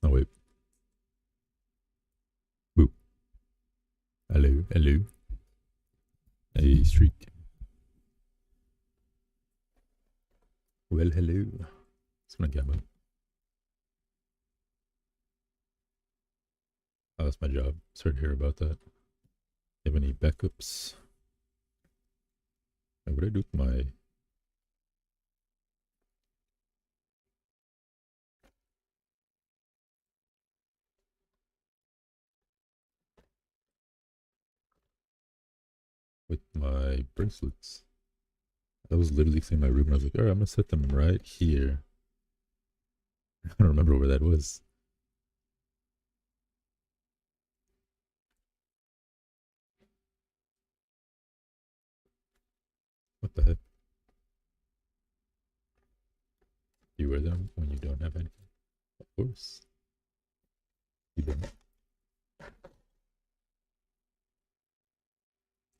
Oh wait. Boo. Hello, hello. Hey, streak. Well, hello. It's gonna gamma. Oh, that's my job. Sorry to hear about that. Have any backups? And what do I do with my bracelets? I was literally cleaning my room and I was like, alright, I'm gonna set them right here. I don't remember where that was. What the heck? You wear them when you don't have anything? Of course. You don't.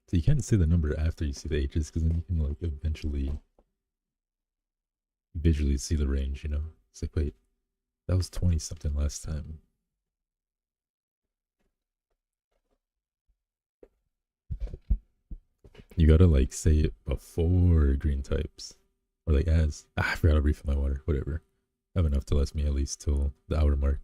So you can't say the number after you see the H's because then you can like eventually visually see the range, you know? It's like, wait, that was 20 something last time. You gotta like say it before green types. Or like as. Ah, I forgot to refill my water. Whatever. I have enough to last me at least till the hour mark.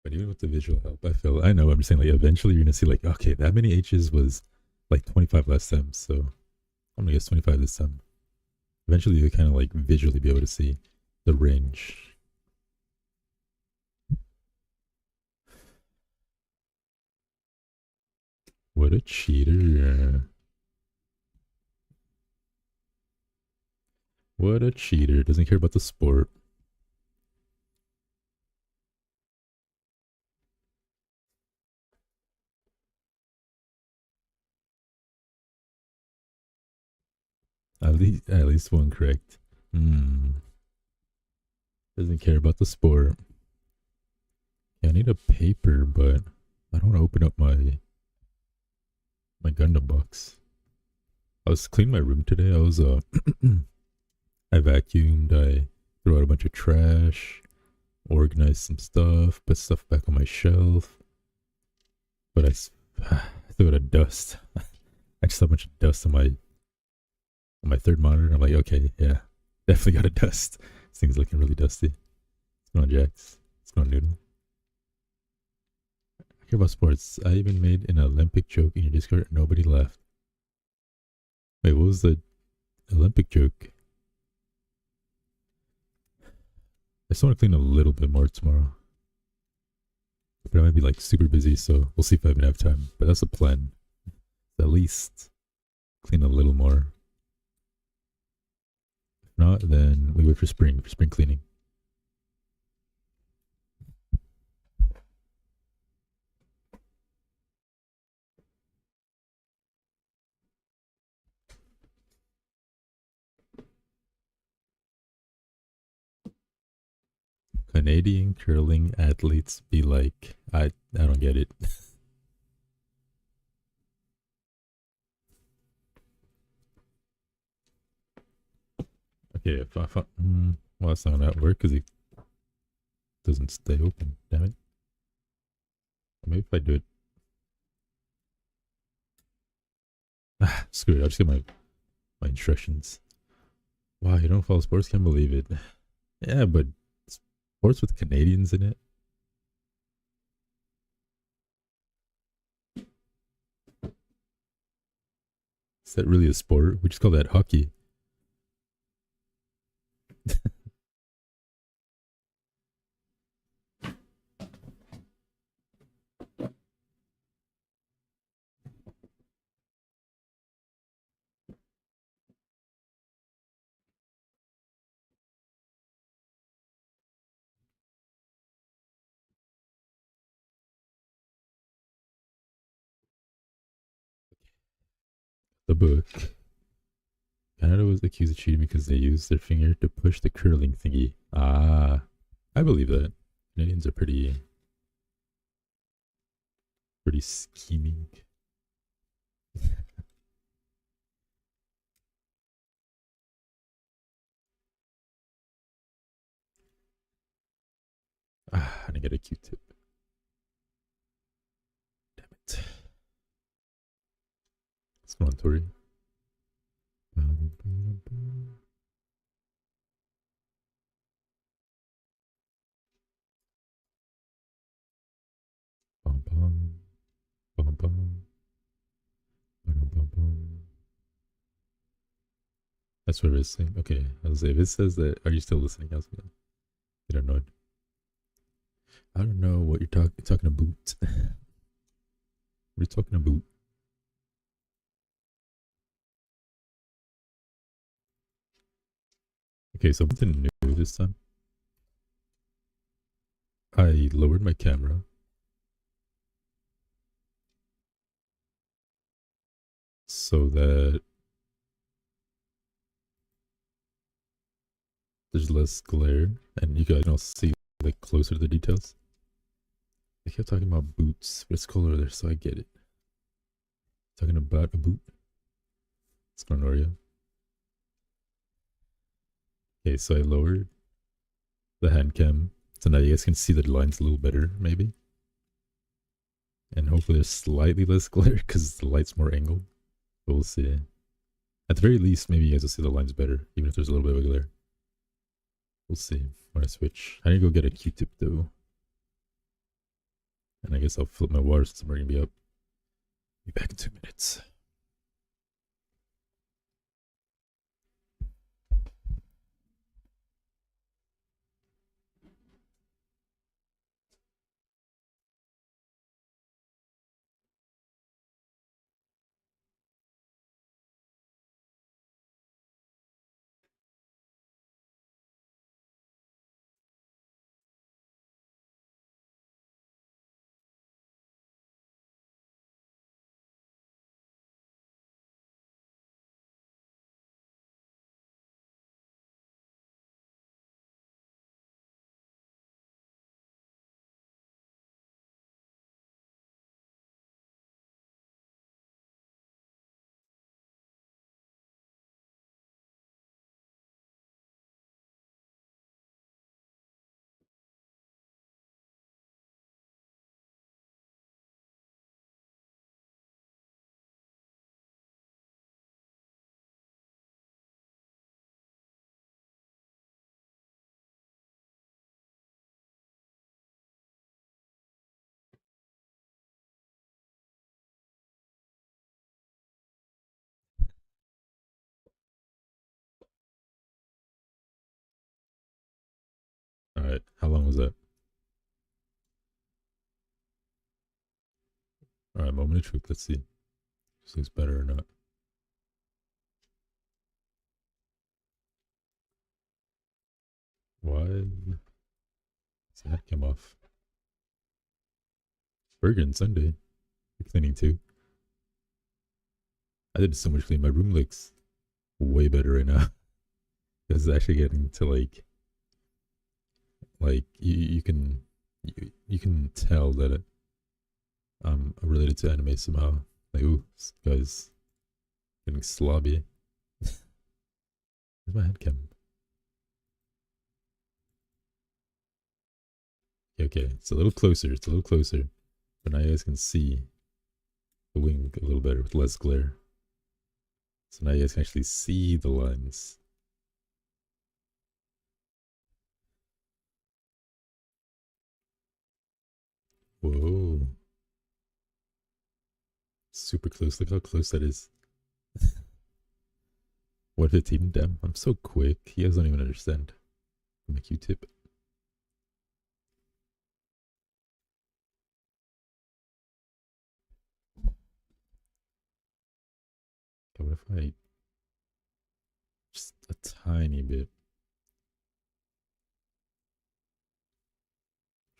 But even with the visual help, I know, I'm just saying like eventually you're gonna see like, okay, that many H's was like 25 last time, so I'm gonna guess 25 this time. Eventually you kind of like visually be able to see the range. What a cheater. What a cheater. Doesn't care about the sport. At least one correct. Hmm. Doesn't care about the sport. Yeah, I need a paper, but I don't want to open up my Gundam box. I was cleaning my room today. I vacuumed, I threw out a bunch of trash, organized some stuff, put stuff back on my shelf. But I threw out a dust. I just saw a bunch of dust on my third monitor. I'm like, okay, yeah, definitely got a dust. This thing's looking really dusty. What's going on, Jax? What's going on, Noodle? I care about sports. I even made an Olympic joke in your Discord. Nobody laughed. Wait, what was the Olympic joke? I just want to clean a little bit more tomorrow. But I might be like super busy, so we'll see if I even have time. But that's a plan. At least clean a little more. If not, then we wait for spring cleaning. Canadian curling athletes be like, I don't get it. Okay, well, that's not gonna work because it doesn't stay open. Damn it. Maybe if I do it. Ah, screw it. I'll just get my instructions. Wow, you don't follow sports? Can't believe it. Yeah, but sports with Canadians in it. Is that really a sport? We just call that hockey. The book. Canada was accused of cheating because they used their finger to push the curling thingy. Ah, I believe that. Canadians are pretty Pretty scheming. I didn't get a Q-tip. Damn it. What's going on, Tori? Bum, bum, bum, bum, bum, bum, bum. That's what it's saying. Okay, I'll say if it says that, are you still listening? I was gonna get annoyed. I don't know what you're talking about. What are you talking about? Okay, so something new this time. I lowered my camera so that there's less glare and you guys can all see like closer to the details. I kept talking about boots. What's color there? So I get it. Talking about a boot. It's going Noria. Okay, so I lowered the hand cam so now you guys can see the lines a little better, maybe. And hopefully there's slightly less glare because the light's more angled. But we'll see. At the very least, maybe you guys will see the lines better, even if there's a little bit of glare. We'll see when I switch. I need to go get a Q-tip though. And I guess I'll flip my water since I'm going to be up. Be back in 2 minutes. Alright, how long was that? Alright, moment of truth. Let's see. This looks better or not. Why? Does that come off? Bergen Sunday. You're cleaning too. I did so much clean. My room looks way better right now. It's actually getting to like you can tell that I'm related to anime somehow. Like, ooh, this guy's getting slobby. Where's my head cam? Okay, it's a little closer. It's a little closer. But now you guys can see the wing a little better with less glare. So now you guys can actually see the lines. Whoa. Super close. Look how close that is. 115. Damn, I'm so quick. You guys don't even understand. I'm a Q-tip. Okay, what if I just a tiny bit?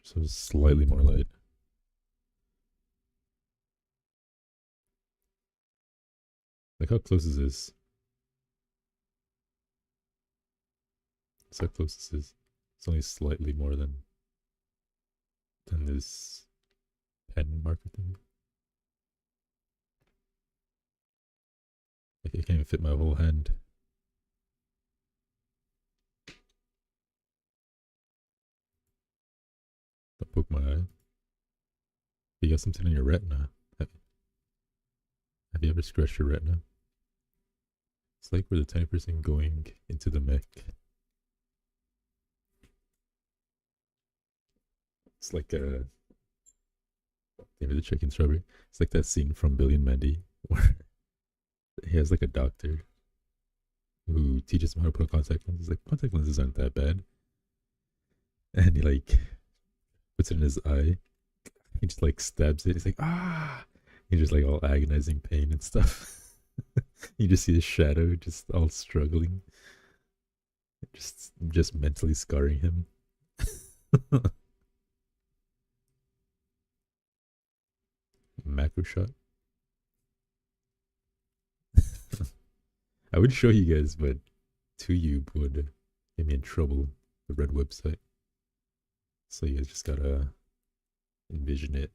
So slightly more light. Like how close is this? That's how close this is. It's only slightly more than this pen marker thing. can't even fit my whole hand. Don't poke my eye. You got something in your retina. Have you ever scratched your retina? It's like where the 20% going into the mech. It's like a maybe the chicken strawberry. It's like that scene from Billy and Mandy where he has like a doctor who teaches him how to put contact lenses. Like contact lenses aren't that bad, and he like puts it in his eye. He just like stabs it. He's like ah. He's just like all agonizing pain and stuff. You just see his shadow just all struggling, just mentally scarring him. Macro shot. I would show you guys, but TuYube would get me in trouble. The red website. So you guys just gotta envision it.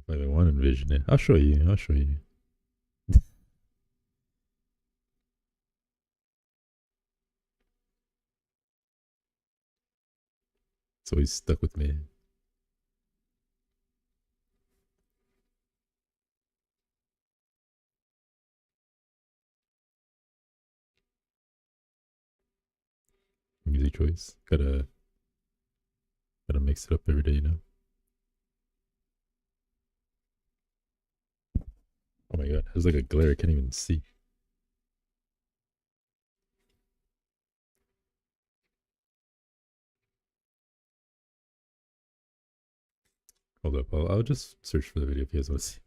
If I want to envision it, I'll show you. I'll show you. It's always stuck with me. Music choice. Gotta mix it up every day, you know. Oh my god, there's like a glare I can't even see. Hold up, I'll just search for the video if you guys want to see.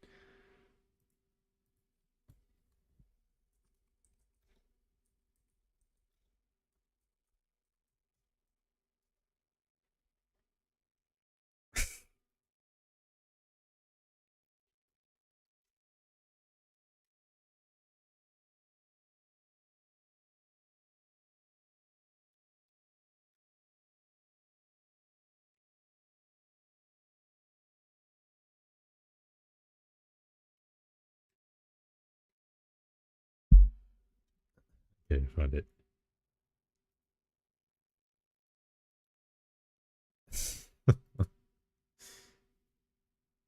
Okay, found it.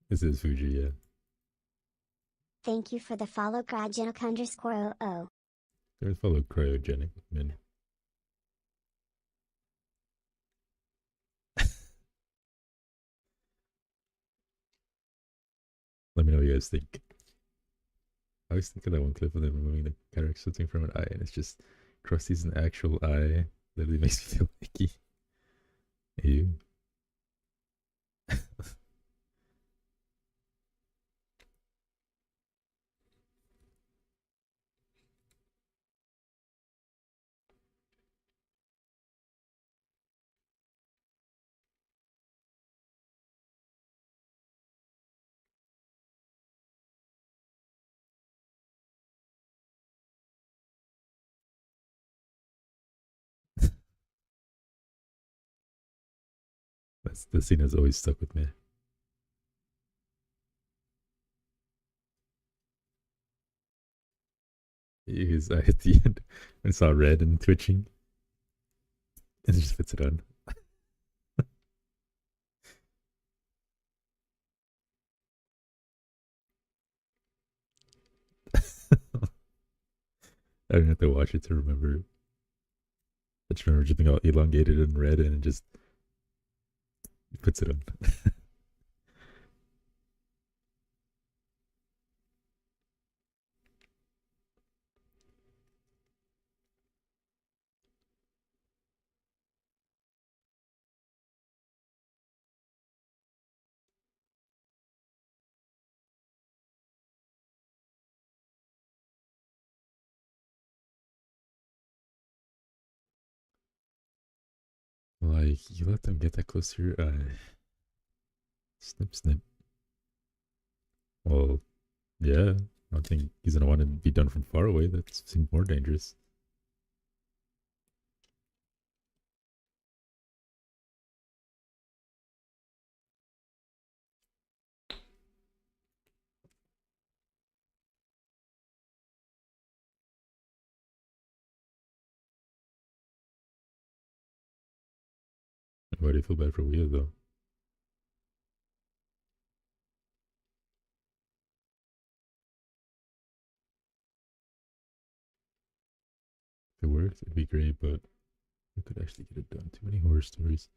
This is Fuji, yeah. Thank you for the follow, cryogenic_00. There's follow cryogenic min. Let me know what you guys think. I always think of that one clip of them removing the cataract something from an eye, and it's just Krusty's an actual eye. Literally makes me feel icky. Ew. The scene has always stuck with me. His eye at the end, when it's all red and twitching, and it just puts it on. I don't have to watch it to remember. I just remember just being all elongated and red, and it just puts it on. Like, you let them get that close to your eye. Snip, snip. Well, yeah. I don't think he's gonna want to be done from far away. That seems more dangerous. Why do you feel bad for Wea though? If it works, it'd be great, but we could actually get it done. Too many horror stories.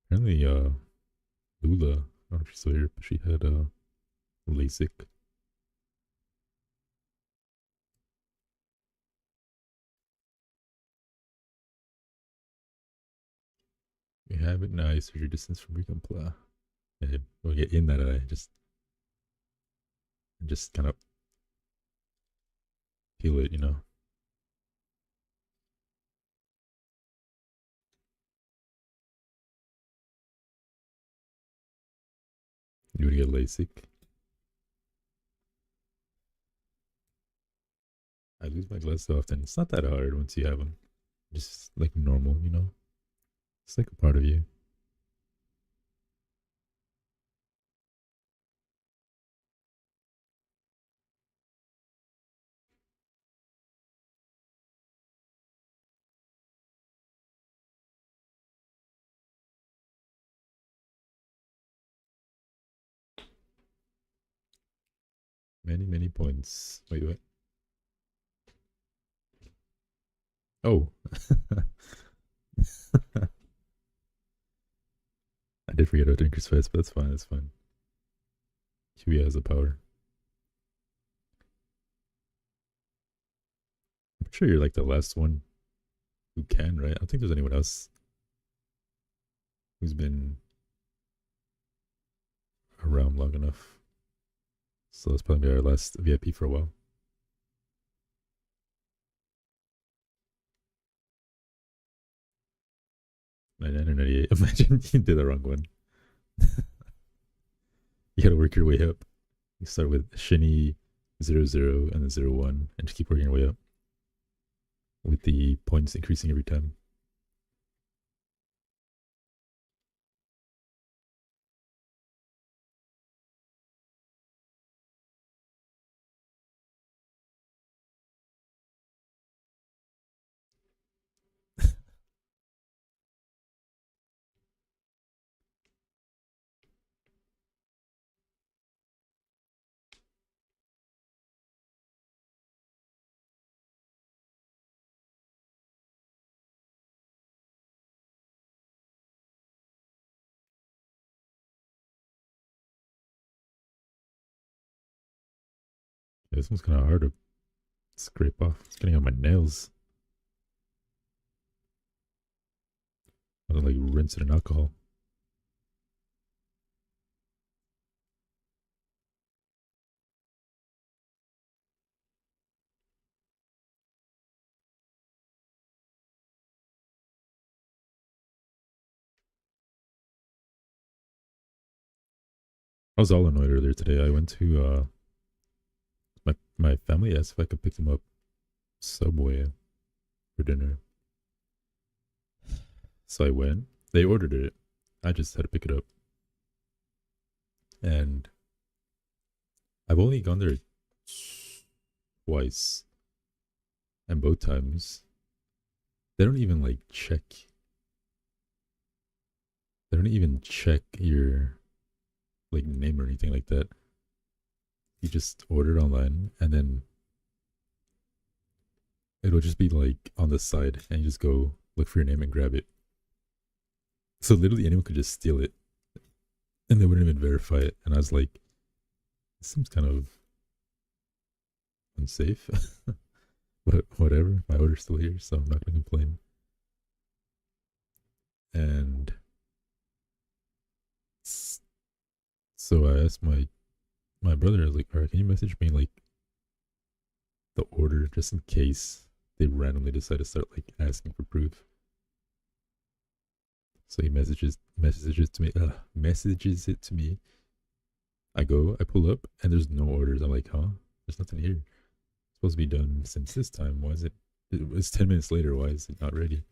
Apparently, Lula, I don't know if she's still here, but she had LASIK. We have it now. Surgery distance from recompla. Yeah, we'll get in that eye. Just kind of feel it, you know. You would get LASIK. I lose my glasses so often. It's not that hard once you have them. Just like normal, you know. It's like a part of you. Many points. Wait, what? Oh. I did forget about to increase fast, but that's fine. That's fine. QE has the power. I'm sure you're like the last one who can, right? I don't think there's anyone else who's been around long enough. So that's probably our last VIP for a while. 99 or 98. Imagine you did the wrong one. You gotta work your way up. You start with Shinny 00 and then 01 and just keep working your way up. With the points increasing every time. Yeah, this one's kind of hard to scrape off. It's getting on my nails. I don't like rinse it in alcohol. I was all annoyed earlier today. I went to my family asked if I could pick them up Subway for dinner. So I went. They ordered it. I just had to pick it up. And I've only gone there twice. And both times they don't even like check. They don't even check your like name or anything like that. You just order it online and then it'll just be like on the side and you just go look for your name and grab it. So literally anyone could just steal it and they wouldn't even verify it. And I was like, this seems kind of unsafe. But whatever, my order's still here, so I'm not gonna complain. And so I asked my brother, I was like, all right, can you message me like the order just in case they randomly decide to start like asking for proof? So he messages it to me, I pull up, and there's no orders. I'm like, huh? There's nothing here. It's supposed to be done since this time. Why is it? It was 10 minutes later. Why is it not ready?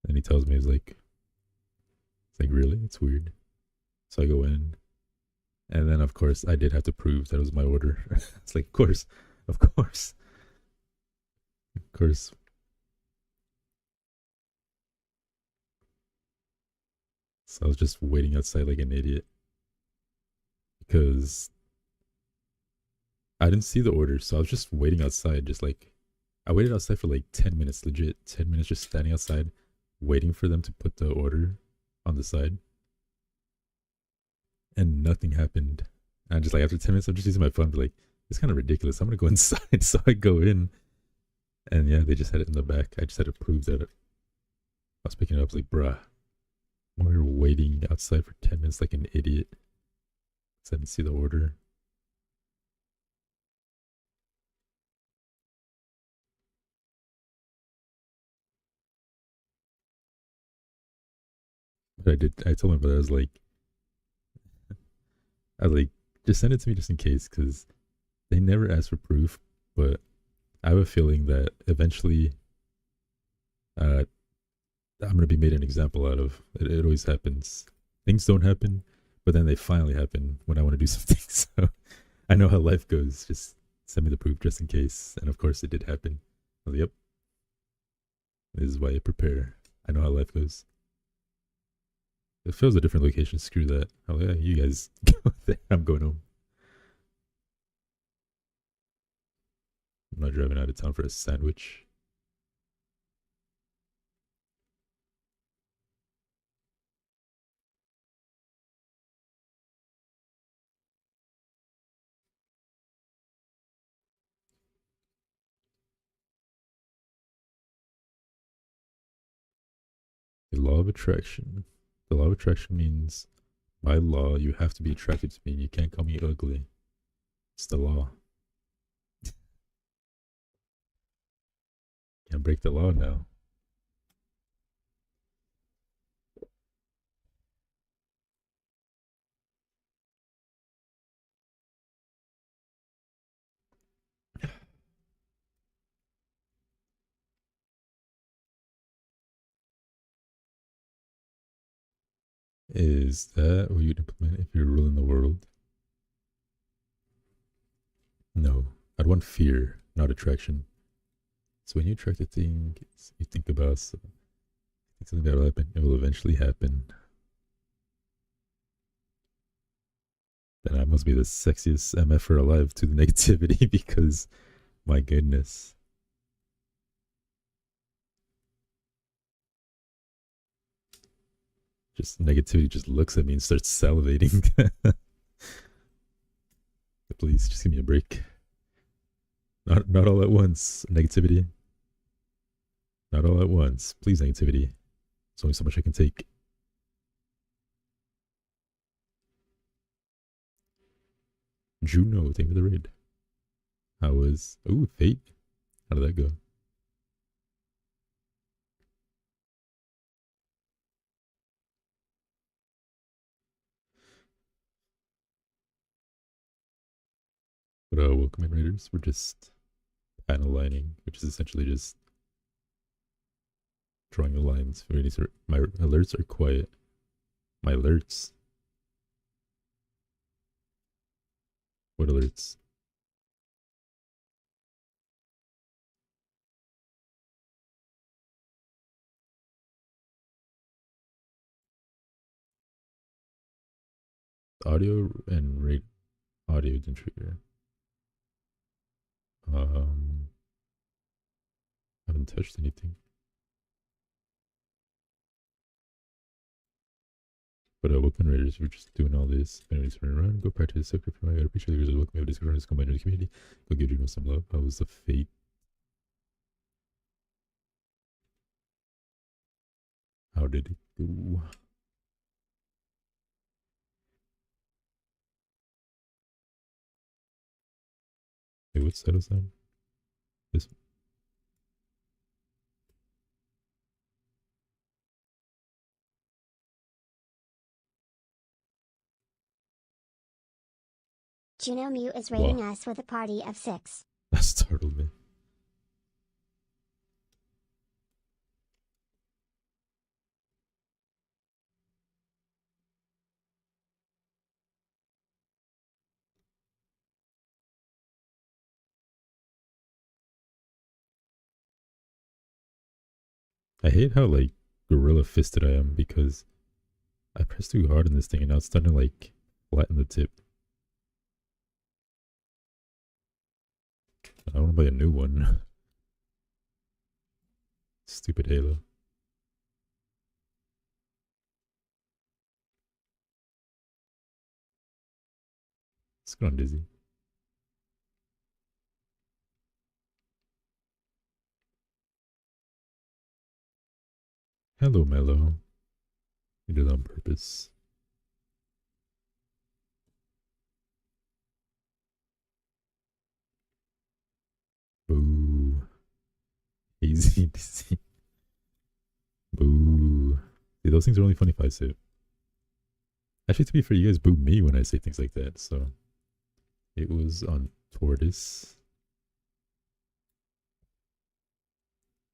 And he tells me, it's like really? It's weird. So I go in, and then of course I did have to prove that it was my order. It's like, of course, of course. So I was just waiting outside like an idiot because I didn't see the order. So I was just waiting outside, just like I waited outside for like 10 minutes, legit 10 minutes, just standing outside, waiting for them to put the order on the side, and nothing happened. And just like after 10 minutes, I'm just using my phone, be like, it's kind of ridiculous. I'm gonna go inside. So I go in, and yeah, they just had it in the back. I just had to prove that I was picking it up. I was like, bruh, we were waiting outside for 10 minutes like an idiot. So I didn't see the order. But I did. I told my brother, I was like, just send it to me just in case, because they never asked for proof. But I have a feeling that eventually, uh, I'm gonna be made an example out of. It always happens. Things don't happen, but then they finally happen when I want to do something. So I know how life goes. Just send me the proof just in case. And of course, it did happen. I was like, yep, this is why I prepare. I know how life goes. If it was a different location, screw that. Oh yeah, you guys go there. I'm going home. I'm not driving out of town for a sandwich. The law of attraction. The law of attraction means by law you have to be attracted to me. You can't call me ugly. It's the law. Can't break the law now. Is that what you'd implement if you're ruling the world? No. I'd want fear, not attraction. So when you attract a thing, you think about something that will happen. It will eventually happen. Then I must be the sexiest MFer alive to the negativity because my goodness. Just negativity just looks at me and starts salivating. Please just give me a break. Not all at once, negativity. Not all at once. Please, negativity. There's only so much I can take. Juno, thank you for the raid. How was Fate? How did that go? But welcome in raiders. We're just panel lining, which is essentially just drawing the lines. My alerts are quiet. My alerts. What alerts? Audio and rate audio didn't trigger. I haven't touched anything. But welcome raiders, we're just doing all this. Anyways, running around, go practice the script. I appreciate you guys welcome me to Discord, just come by the community. Go give Juno some love. How was the Fate? How did it go? Hey, what set is that? This Juno Mew is Wow, rating us with a party of 6. that startled me. I hate how like gorilla fisted I am because I pressed too hard on this thing and now it's starting to like flatten the tip. I want to buy a new one. Stupid Halo. Let's go on Dizzy. Hello, Mellow. You did it on purpose. Boo. Easy Dizzy. Boo. See, those things are only funny if I say it. Actually, to be fair, you guys boo me when I say things like that, so it was on Tortoise.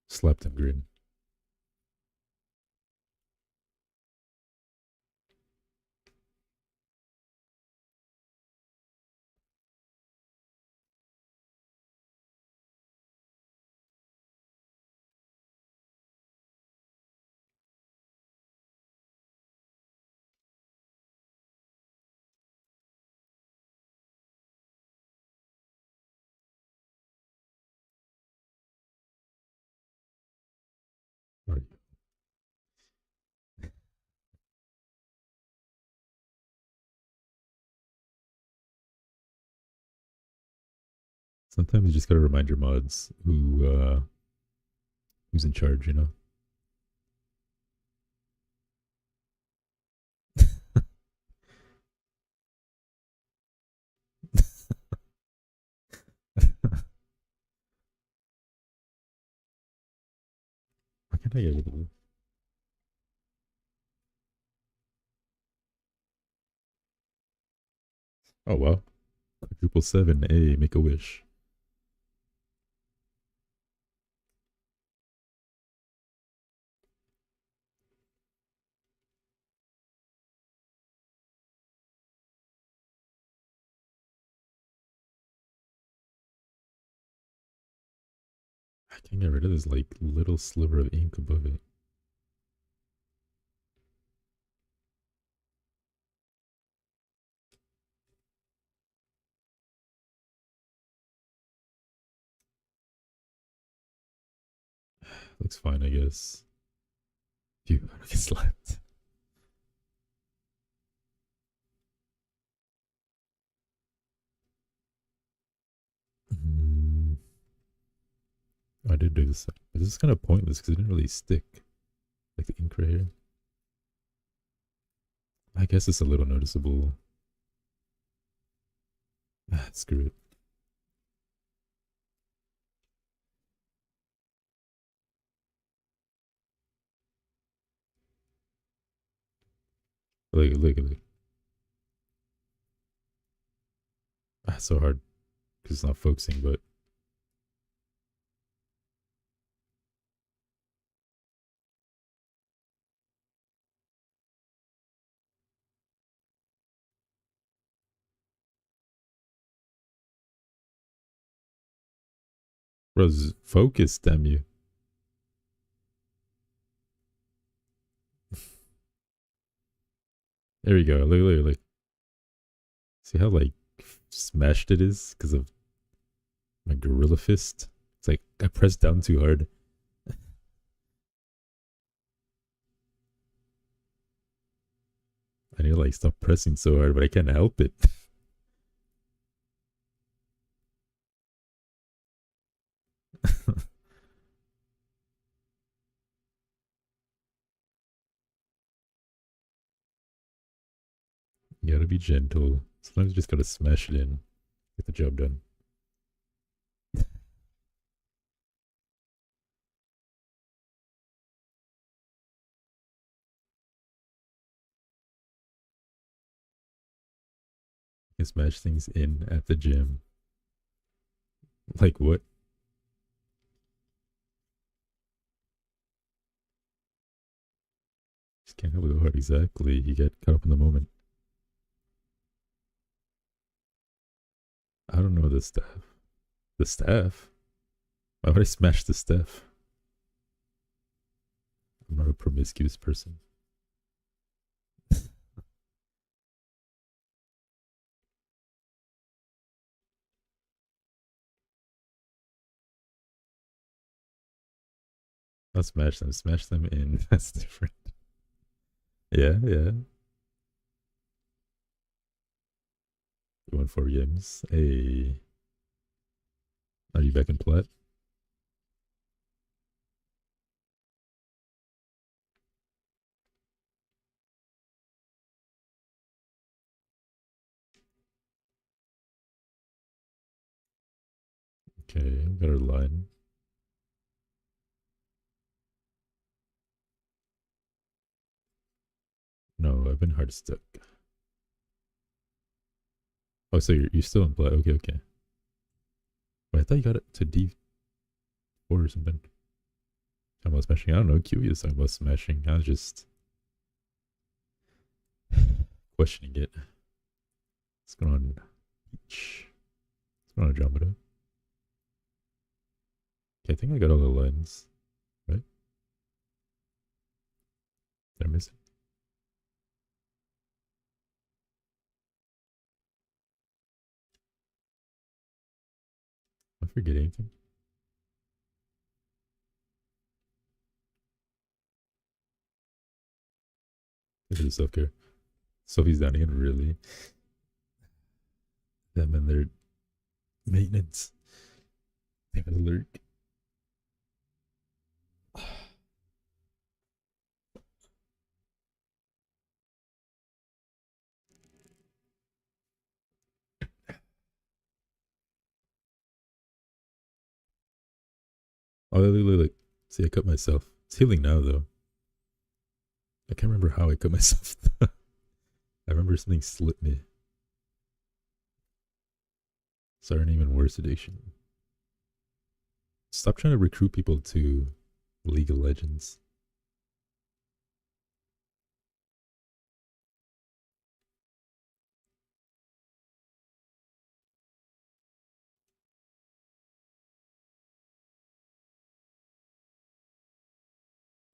Slapped and grin. Right. Sometimes you just gotta remind your mods who's in charge, you know? Why can't I get rid of this? Oh wow. Quadruple 7. Hey, make a wish. I can't get rid of this like little sliver of ink above it. Looks fine, I guess. Phew, I don't get slapped. Mm, I did do this. But this is kind of pointless because it didn't really stick. Like the ink right here. I guess it's a little noticeable. Ah, screw it. Look. Ah, it's so hard because it's not focusing, but bro's focus, damn you. There we go. Look. See how like smashed it is because of my gorilla fist? It's like I pressed down too hard. I need to like stop pressing so hard, but I can't help it. You gotta be gentle. Sometimes you just gotta smash it in, get the job done. can smash things in at the gym. Like what? Just can't help it. What exactly? You get caught up in the moment. I don't know the staff. The staff? Why would I smash the staff? I'm not a promiscuous person. I'll smash them. Smash them in. That's different. Yeah, yeah. You won 4 games. Hey. Are you back in plat? Okay, got our line. No, I've been hard stuck. Oh, so you're still in plat. Okay, okay. Wait, I thought you got it to D4 or something. Talking about smashing. I don't know. QE is talking about smashing. I was just questioning it. What's going on? What's going on, Andromeda? Okay, I think I got all the lines. Right? Did I miss it? Am I forgetting anything? Look at the self care. Sophie's down again, really? Them and their maintenance. They have a lurk. Oh, look. See, I cut myself. It's healing now, though. I can't remember how I cut myself. I remember something slipped me. Sorry, an even worse addiction. Stop trying to recruit people to League of Legends.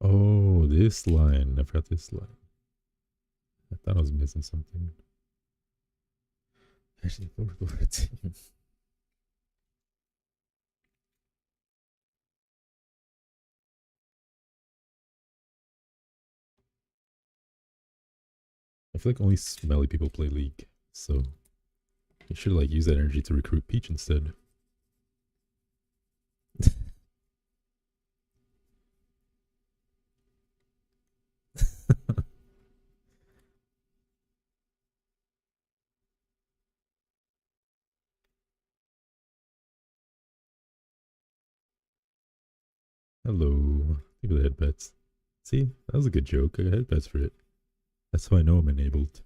Oh, this line. I forgot this line. I thought I was missing something. Actually, for a team. I feel like only smelly people play League, so you should like use that energy to recruit Peach instead. Hello. People that headbets. See, that was a good joke. I got headbets for it. That's how I know I'm enabled.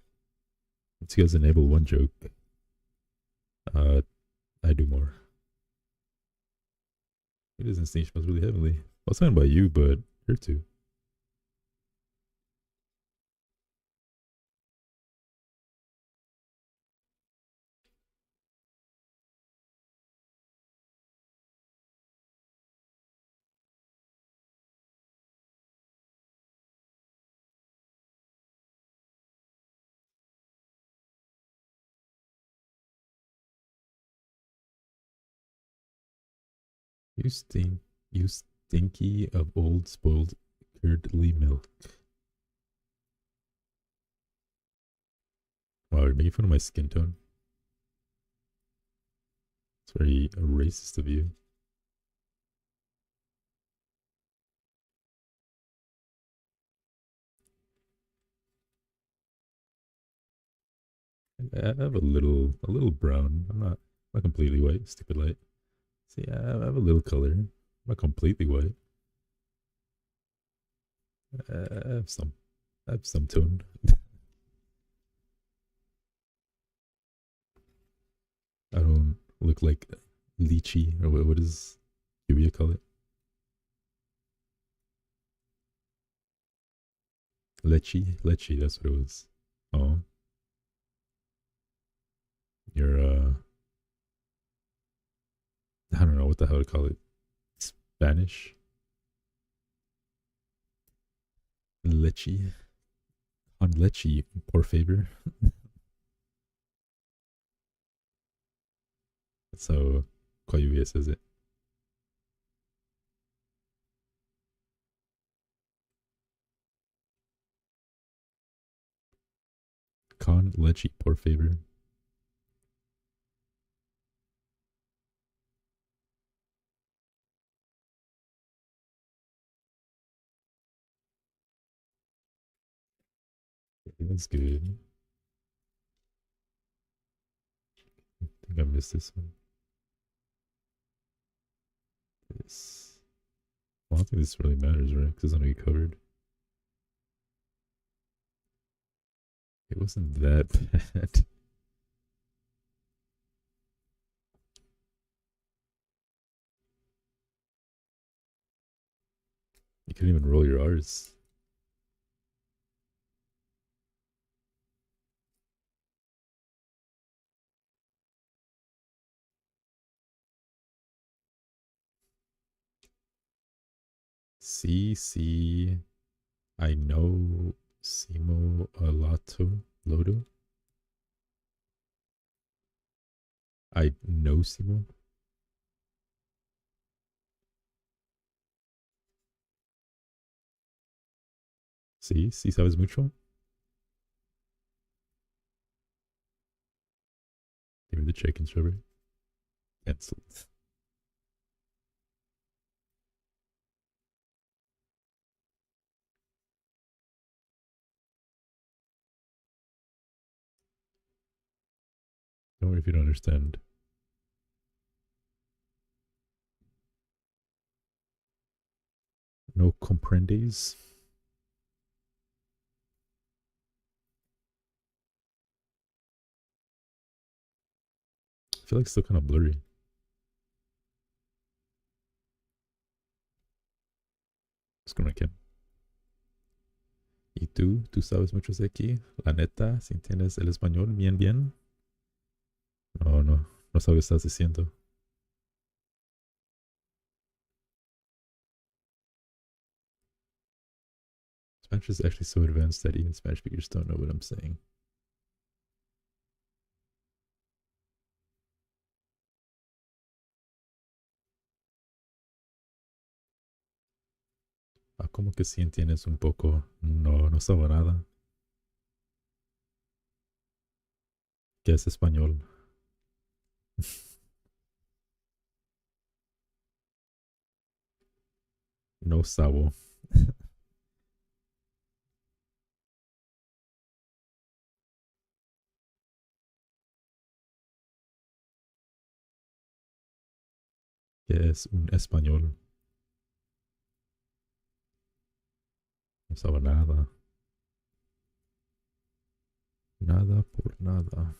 Once you guys enable one joke, uh, I do more. It doesn't sneak smells really heavily. I was talking about you, but her too. You stink. You stinky of old spoiled curdly milk. Wow, you're making fun of my skin tone. It's very racist of you. I have a little brown. I'm not completely white. Stupid light. See, I have a little color. I'm not completely white. I have some. I have some tone. look like lychee, or what is you call it? Lechi, that's what it was. Oh, you're I don't know what the hell to call it. Spanish lechi on lechi, por favor. That's how Koyuya says it. Con leche, por favor. That's good. I think I missed this one. This. Well, I don't think this really matters, right? Because it's gonna be covered. It wasn't that bad. You couldn't even roll your R's. C. I know Simo Alato Lodo. I know Simo. Sí, sabes mucho. Give me the chicken strawberry. Cancelled. Don't worry if you don't understand. No comprendes. I feel like it's still kind of blurry. Es como que. ¿Y tú? ¿Tú sabes mucho de aquí? La neta, si entiendes el español bien. No sabes qué estás diciendo. Spanish is actually so advanced that even Spanish speakers don't know what I'm saying. Ah, como que si entiendes un poco. No sabe nada. ¿Qué es español? No sabo. ¿Qué es un español? No sabe nada. Nada por nada.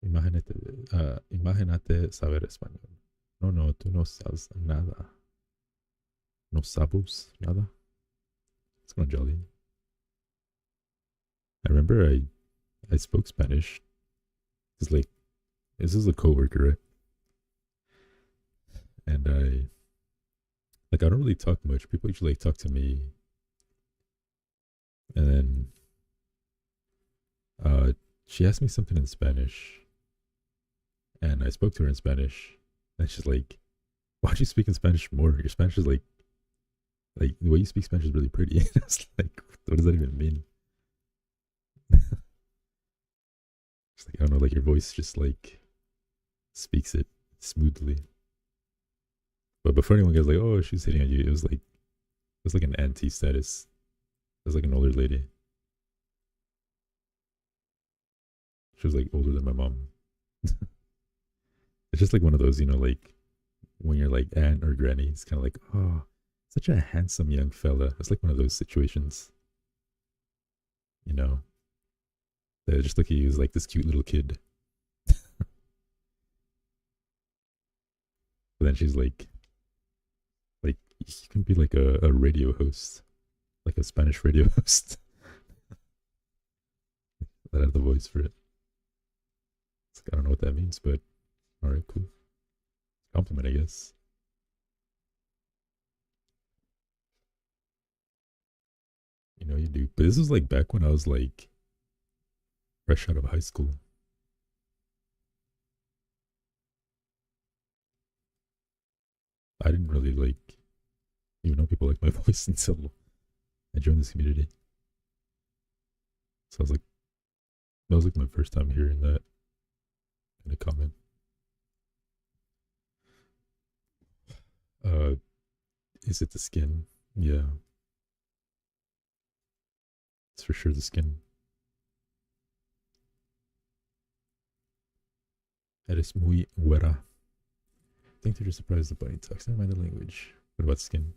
Imagínate, imagínate saber español. No, tú no sabes nada. No sabes nada. It's kind of jolly. I remember I spoke Spanish. It's like, this is a coworker, right? And I don't really talk much. People usually like, talk to me. And then she asked me something in Spanish. And I spoke to her in Spanish. And she's like, why don't you speak in Spanish more? Your Spanish is like the way you speak Spanish is really pretty. And I was like, what does that even mean? It's like, I don't know, like your voice just like speaks it smoothly. But before anyone gets like, oh, she's hitting on you, it was like an auntie status. It was like an older lady. She was like older than my mom. It's just like one of those, like when you're like aunt or granny, it's kind of like, oh, such a handsome young fella. It's like one of those situations, you know. They just look at you as like this cute little kid. But then she's like you can be like a radio host, like a Spanish radio host. That had the voice for it. It's like, I don't know what that means, but all right, cool. Compliment, I guess. You know, you do. But this was like back when I was like fresh out of high school. I didn't really like even know people like my voice until I joined this community. So I was like, that was like my first time hearing that kind of comment. Uh, is it the skin? Yeah, it's for sure the skin. Eres muy güera. I think they're just surprised the bunny talks. Never mind the language. What about skin?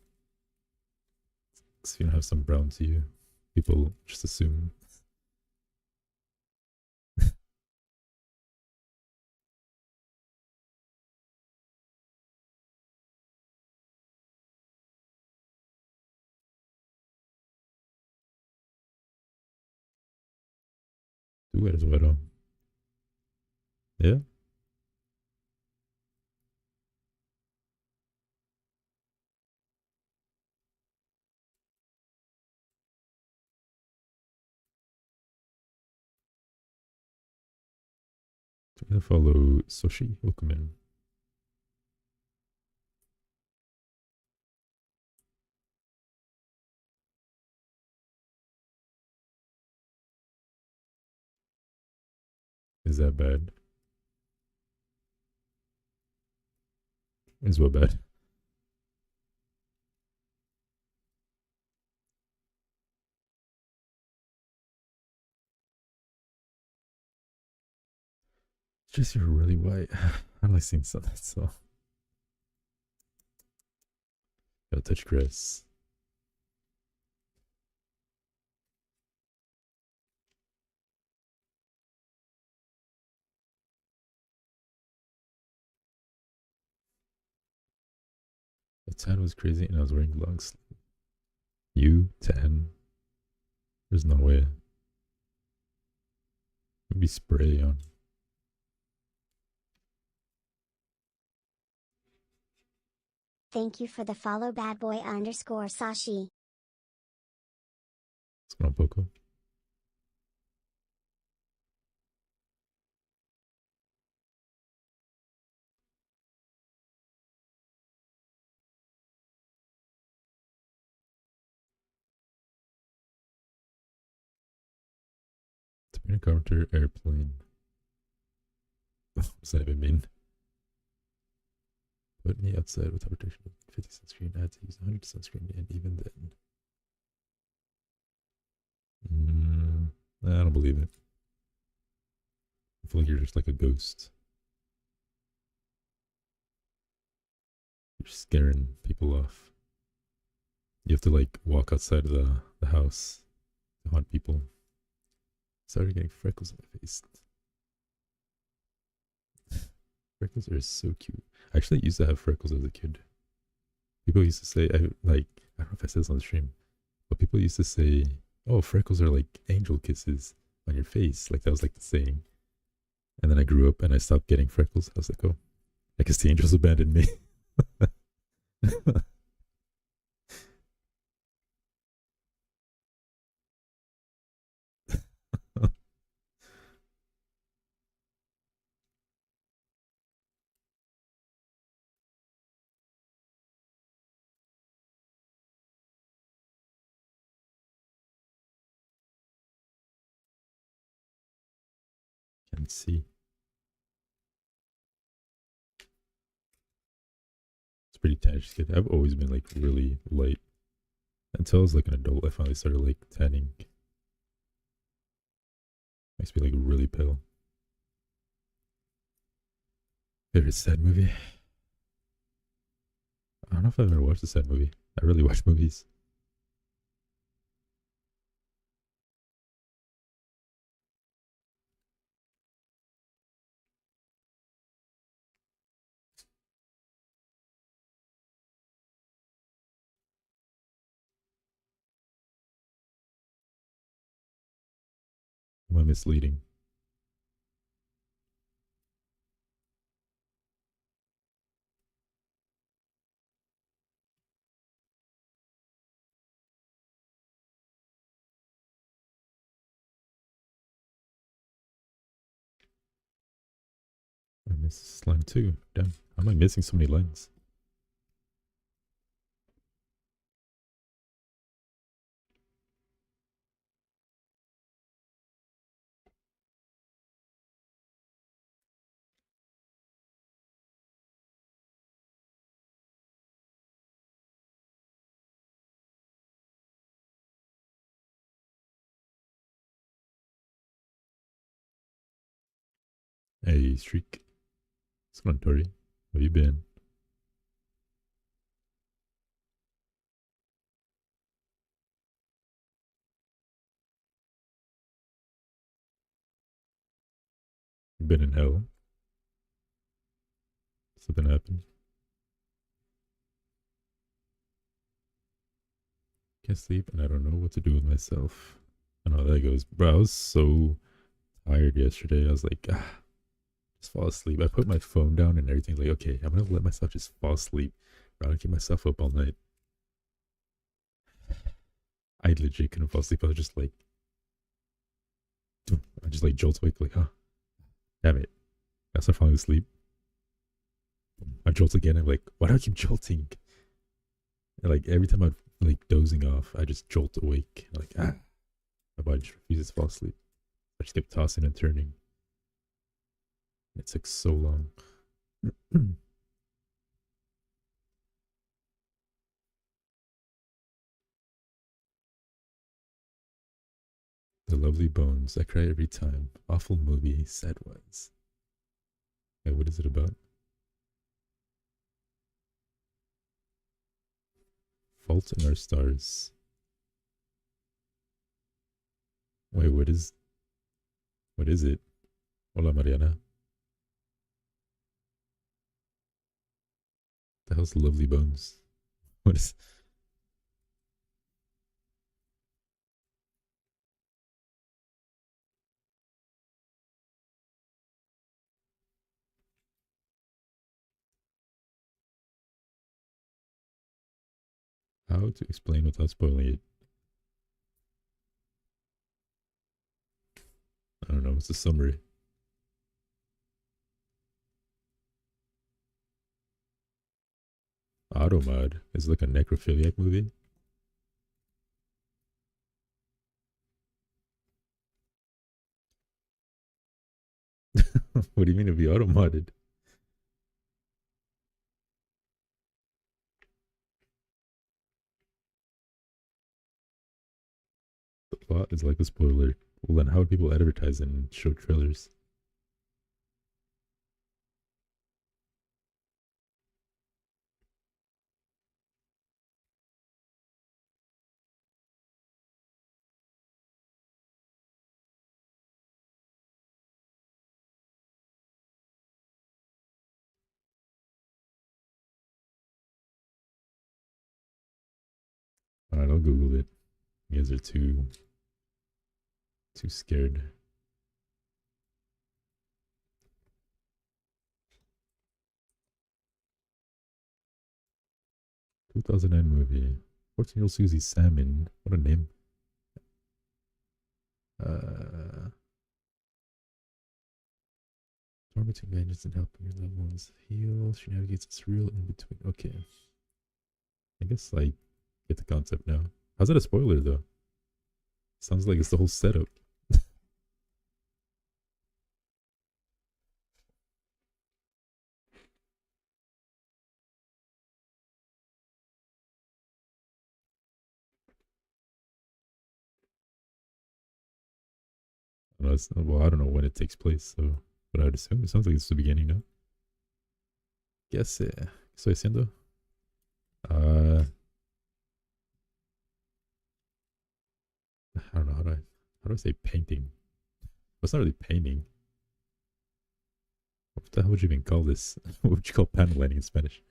Because if you don't have some brown to you, people just assume. Tú eres güero. Yeah? I'm gonna follow Soshi Okumin. Is that bad? Is what bad? It's just you're really white. I like seeing some that so. Gotta touch grass. The tan was crazy and I was wearing long sleeve. You, tan? There's no way. Maybe spray on. Thank you for the follow badboy_Sashi. What's going on, Poco? Sabrina Carpenter airplane. What does that even mean? Put me outside with protection of 50 sunscreen. I had to use 100 sunscreen, and even then. I don't believe it. I feel like you're just like a ghost. You're scaring people off. You have to like walk outside of the house to haunt people. Started getting freckles on my face. Freckles are so cute. I actually used to have freckles as a kid. People used to say, I don't know if I said this on the stream, but people used to say, oh, freckles are like angel kisses on your face. Like that was like the saying. And then I grew up and I stopped getting freckles. I was like, oh, I guess the angels abandoned me. Can't see. It's pretty tannish skin. I've always been like really light. Until I was like an adult, I finally started like tanning. Makes me like really pale. Favorite sad movie? I don't know if I've ever watched a sad movie. I really watch movies. Am I misleading? I missed this line too. Damn, how am I missing so many lines? Hey, Streak. What's going on, Tori? How have you been? You been in hell? Something happened? Can't sleep and I don't know what to do with myself. I know how that goes. Bro, I was so tired yesterday. I was like, just fall asleep. I put my phone down and everything. Like, okay, I'm gonna let myself just fall asleep. Rather than keep myself up all night. I legit couldn't fall asleep. I was just like, I just like jolt awake. Like, huh, damn it. I start falling asleep. I jolt again. I'm like, why do I keep jolting? And like every time I'm like dozing off, I just jolt awake. Like, my body just refuses to fall asleep. I just kept tossing and turning. It took so long. The Lovely Bones. I cry every time. Awful movie. Sad ones. Hey, what is it about? Fault in Our Stars. Wait, what is it? Hola, Mariana. The hell's Lovely Bones? What is? How to explain without spoiling it? I don't know. What's the summary? Automod is like a necrophiliac movie. What do you mean to be automodded? The plot is like a spoiler. Well, then how would people advertise and show trailers? Alright, I'll Google it. You guys are too scared. 2009 movie. 14-year-old Susie Salmon. What a name. Tormenting vengeance and helping your loved ones heal. She navigates a surreal in between. Okay. I guess like get the concept now. How's that a spoiler though? Sounds like it's the whole setup. Well, I don't know when it takes place, so but I'd assume it sounds like it's the beginning now. ¿Qué hace? ¿Qué estoy haciendo? Uh, I don't know how do I say painting? What's not really painting? What the hell would you even call this? What would you call panel lighting in Spanish?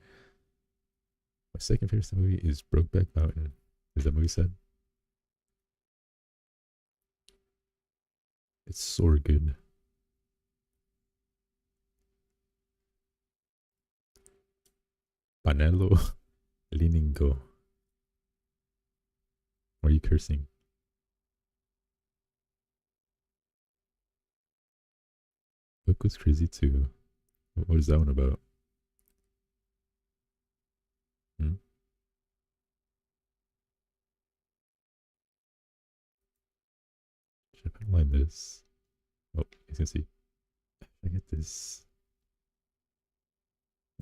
My second favorite movie is Brokeback Mountain. Is that movie said? It's so good. Panelo Liningo. Why are you cursing? Book was crazy too. What is that one about? Hmm? Should I line this? Oh, you can see. I get this.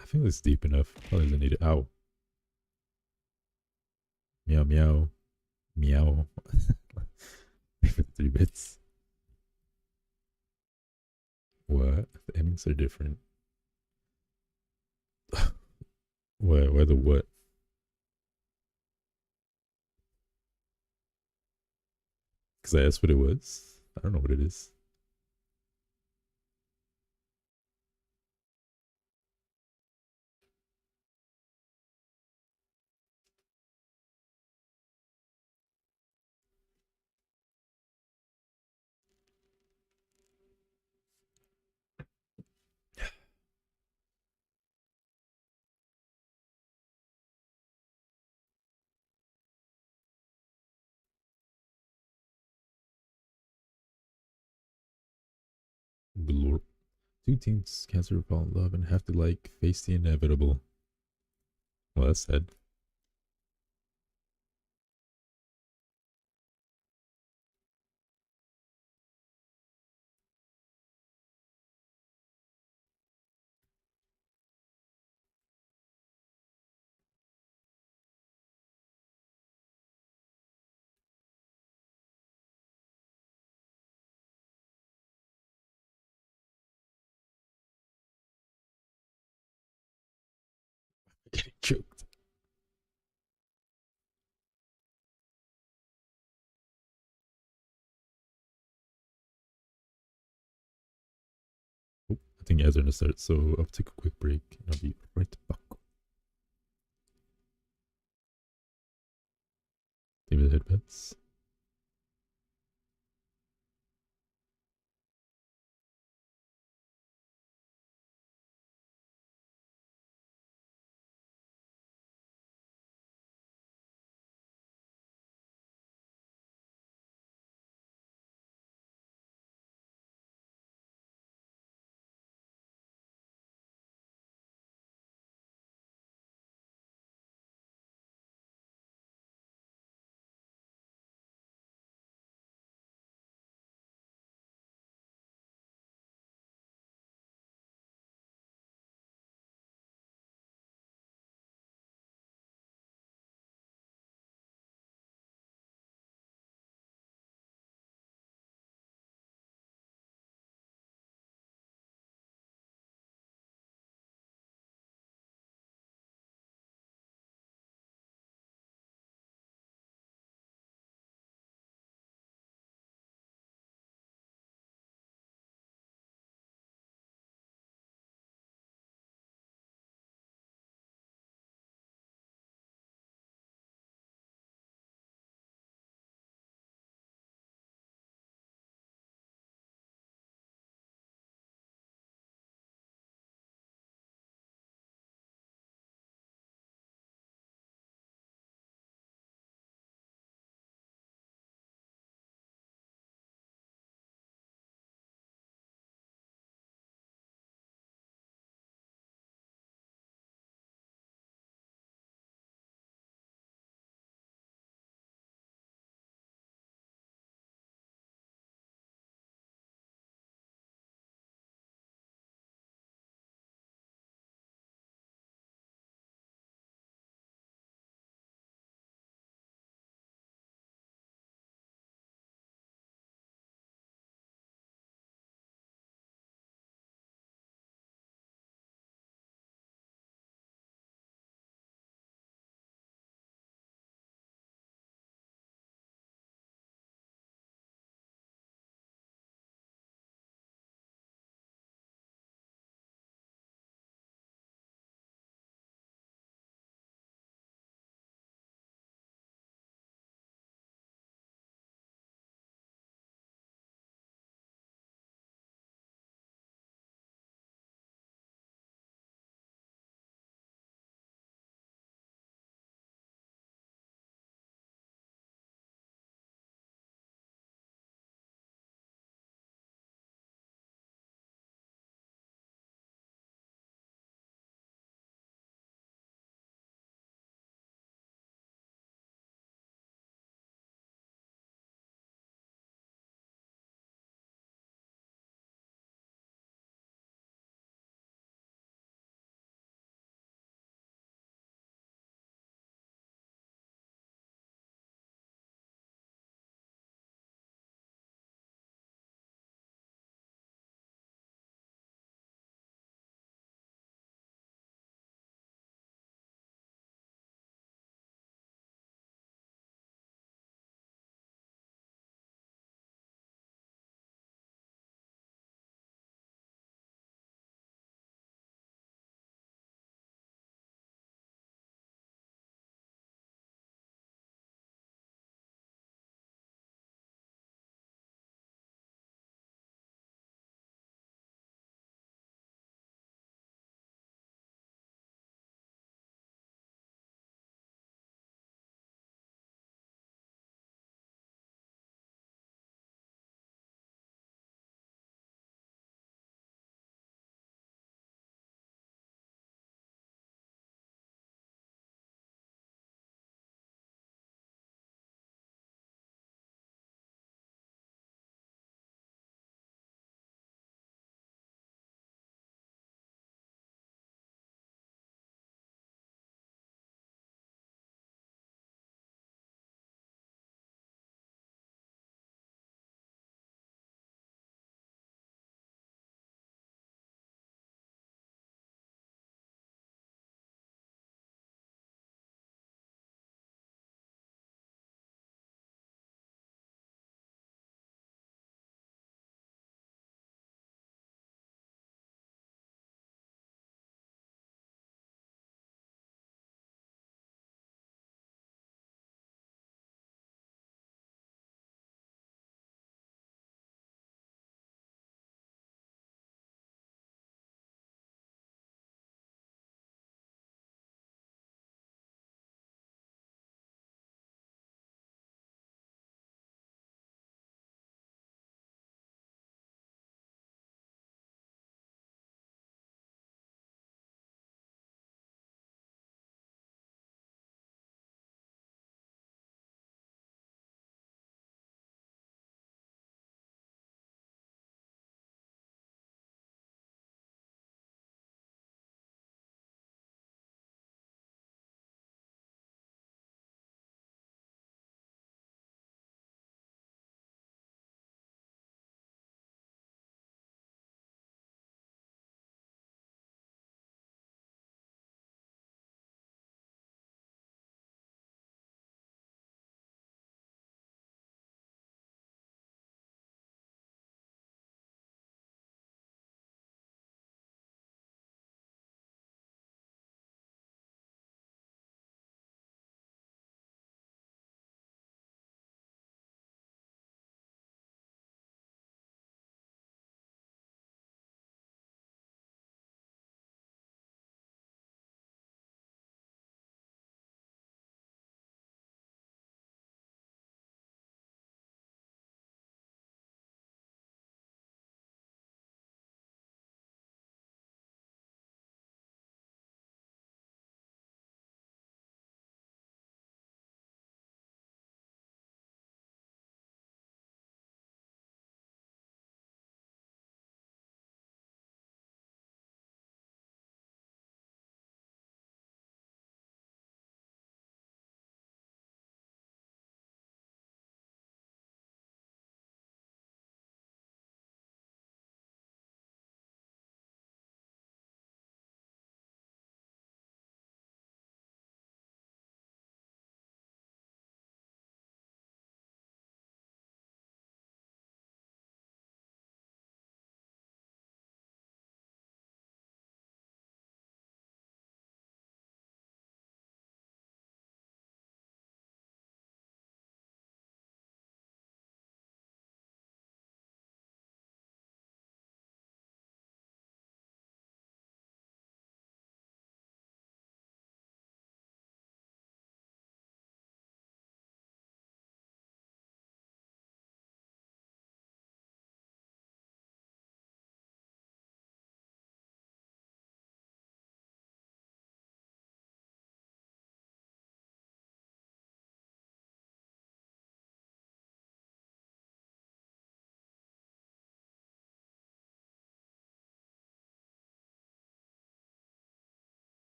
I think it's deep enough. Probably doesn't need it. Ow. Meow meow. Meow. For 3 bits. What? The endings are different. Why the what? Because I asked what it was. I don't know what it is. Glor. Two teens cancer fall in love and have to like face the inevitable. Well, that's sad. Getting choked. Oh, I think ads are gonna start, so I'll take a quick break and I'll be right back. Give me the headbets.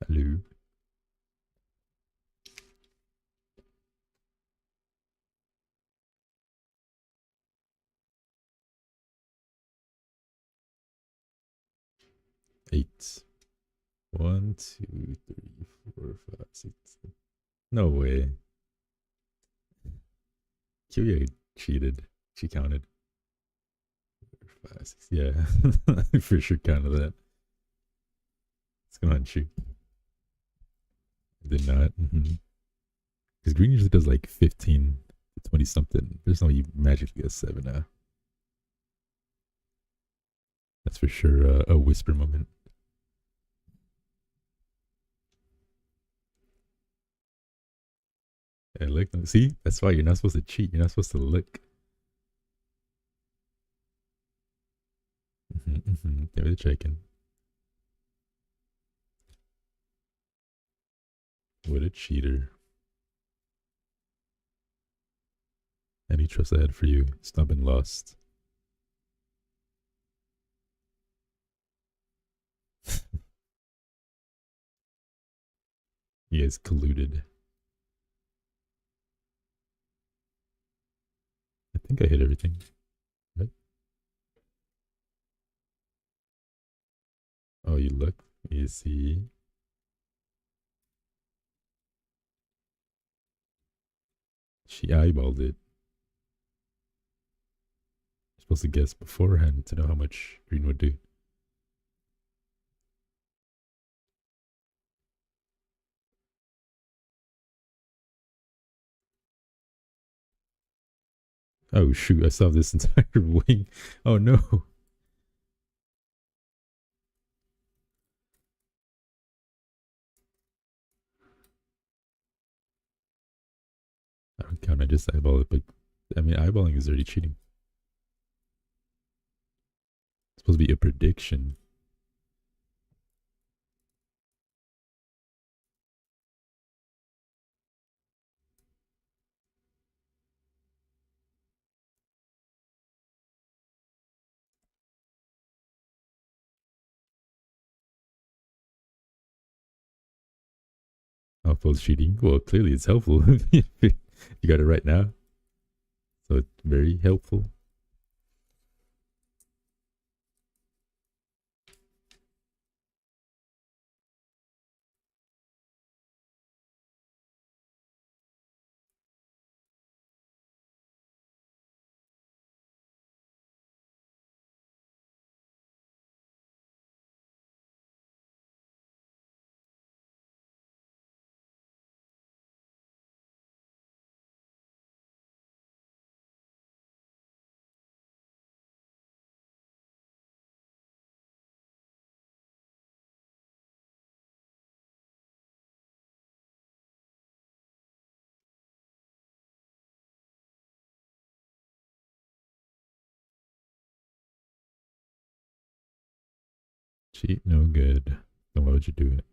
Hello. Eight. 1, 2, 3, 4, 5, 6. No way. Kyuya cheated. She counted. 5, 6. Yeah. For sure counted that. What's going on, Chu? Did not. Because green usually does like 15 to 20 something. There's no you magically get 7 now. That's for sure a whisper moment. Yeah, look. See? That's why you're not supposed to cheat. You're not supposed to look. They were checking. What a cheater. Any trust I had for you, it's not been lost. You guys colluded. I think I hit everything. Right? Oh, you look. You see. She eyeballed it. You're supposed to guess beforehand to know how much green would do. Oh shoot, I saw this entire wing. Oh no. I don't count, I just eyeball it, but I mean eyeballing is already cheating. It's supposed to be a prediction. Helpful cheating. Well, clearly it's helpful. You got it right now. So it's very helpful. Cheat no good. Then why would you do it?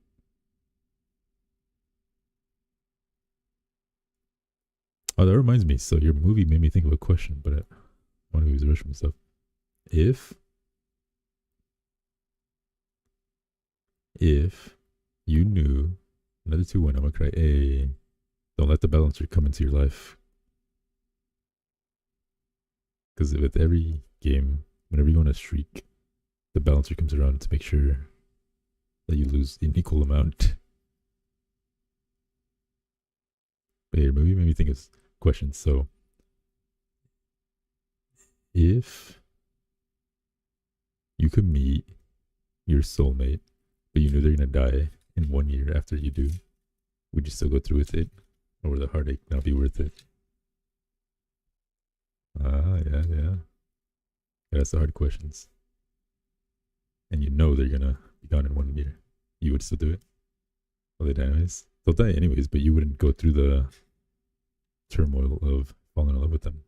Oh, that reminds me. So your movie made me think of a question, but I want to use rush myself. If you knew another 2-1, I'm gonna cry. Hey, don't let the balancer come into your life. Because with every game, whenever you go on a streak, the balancer comes around to make sure that you lose an equal amount. But your movie made me think of questions. So, if you could meet your soulmate, but you knew they're gonna die in 1 year after you do, would you still go through with it? Or would the heartache not be worth it? Yeah. That's the hard questions. And you know they're gonna be gone in 1 year. You would still do it? Well, they die anyways. They'll die anyways, but you wouldn't go through the turmoil of falling in love with them.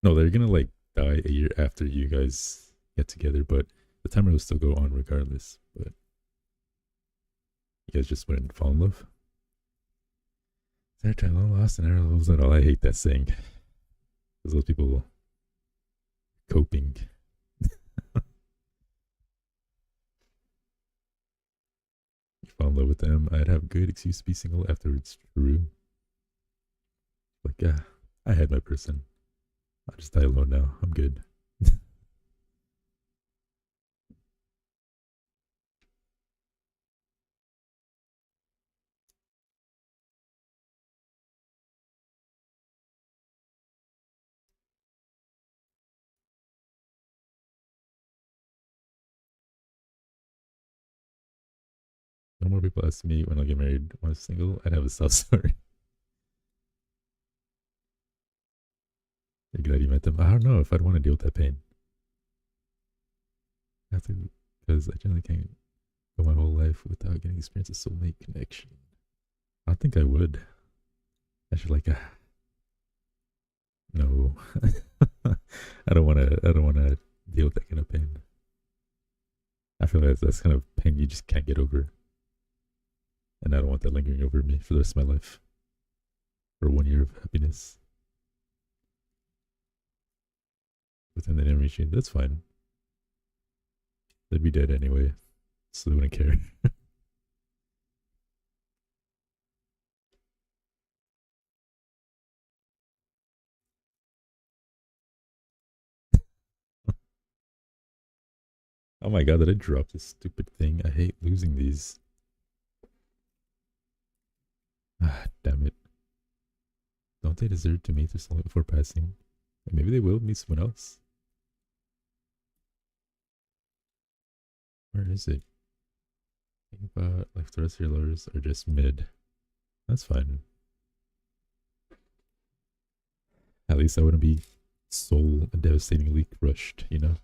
No, they're gonna like die a year after you guys get together, but the timer will still go on regardless. But you guys just wouldn't fall in love. Their time long lost and never loves at all. I hate that saying. Because those people coping. fall in love with them, I'd have a good excuse to be single after it's true. Like, yeah, I had my person. I'll just die alone now. I'm good. No more people ask me when I get married. When I was single, I'd have a soft story. You're glad you met them. I don't know if I'd want to deal with that pain. I have to, because I generally can't go my whole life without getting experience a soulmate connection. I don't think I would. I should like, no. I don't want to. I don't want to deal with that kind of pain. I feel like that's kind of pain you just can't get over, and I don't want that lingering over me for the rest of my life. For 1 year of happiness within the name machine, that's fine. They'd be dead anyway, so they wouldn't care. Oh my god, did I drop this stupid thing? I hate losing these. Ah, damn it. Don't they deserve to meet their soulmate before passing? Maybe they will meet someone else. Where is it? Think about like the rest of your lovers are just mid. That's fine. At least I wouldn't be soul devastatingly crushed, you know?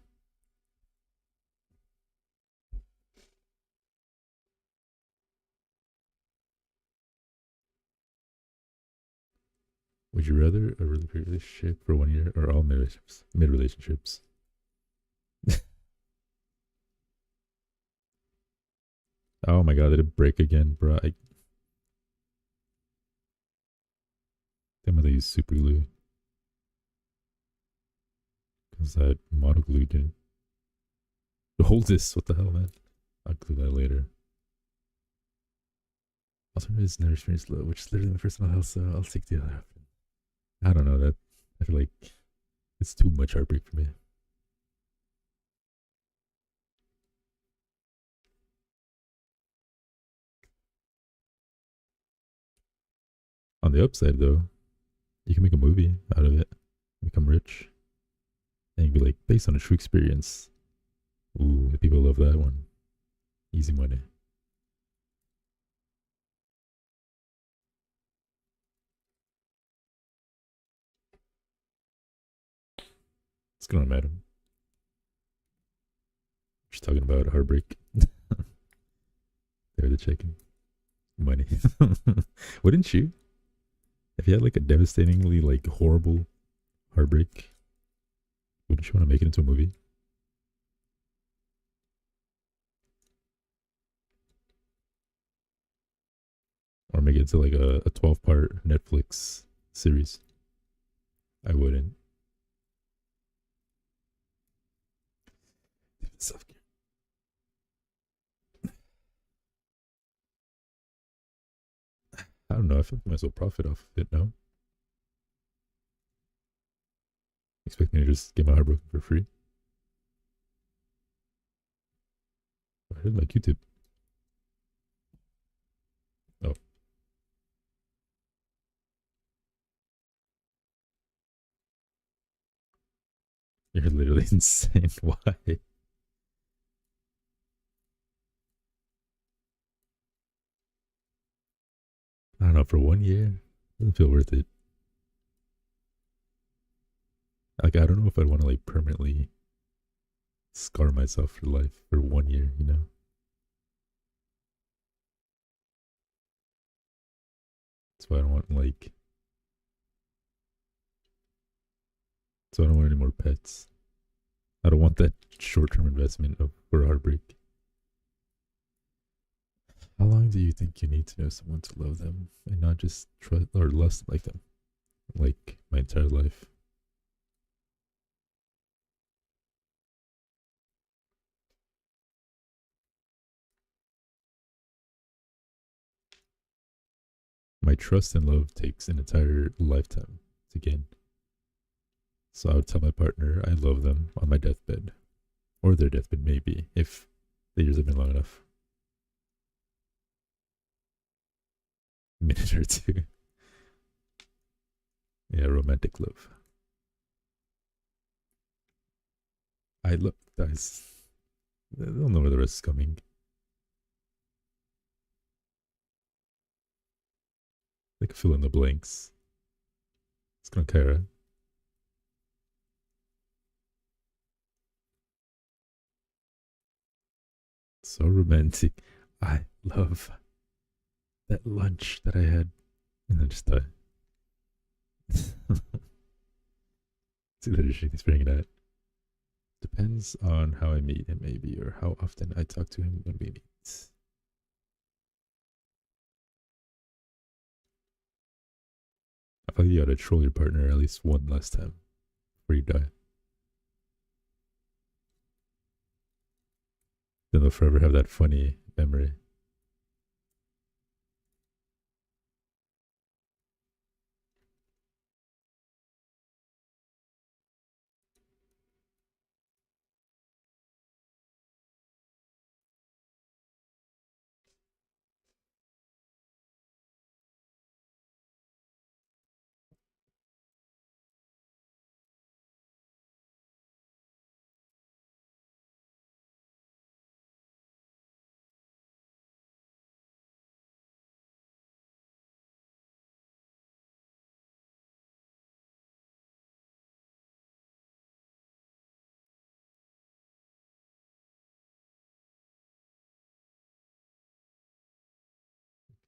Would you rather a really great relationship for 1 year or all mid relationships? Mid relationships. Oh my god, did it break again, bro? I think I'm gonna use super glue. Because that model glue didn't hold this. What the hell, man? I'll glue that later. Alternative is never experienced love, which is literally my personal health, so I'll take the other option. I don't know that. I feel like it's too much heartbreak for me. On the upside, though, you can make a movie out of it, become rich, and be like based on a true experience. Ooh, the people love that one. Easy money. What's going on, madam? Just talking about heartbreak. They're the chicken. Money. Wouldn't you? If you had like a devastatingly like horrible heartbreak, wouldn't you want to make it into a movie? Or make it into like a 12-part Netflix series? I wouldn't. I don't know. I feel like I might as well profit off of it now. Expect me to just get my heart broken for free? I heard my Q-tip. Oh, you're literally insane. Why? I don't know. For 1 year, doesn't feel worth it. Like I don't know if I'd want to like permanently scar myself for life for 1 year. You know. That's why I don't want like. So I don't want any more pets. I don't want that short-term investment of for heartbreak. How long do you think you need to know someone to love them and not just trust or lust like them? Like my entire life. My trust and love takes an entire lifetime to gain. So I would tell my partner I love them on my deathbed, or their deathbed, maybe, if the years have been long enough. A minute or two. Yeah, romantic love. I look, guys. They don't know where the rest is coming. They can fill in the blanks. It's gonna Kyra. So romantic. I love that lunch that I had. And then just die. See that he's bringing that. Depends on how I meet him, maybe, or how often I talk to him when we meet. I feel like you gotta troll your partner at least one last time before you die. Then they'll forever have that funny memory.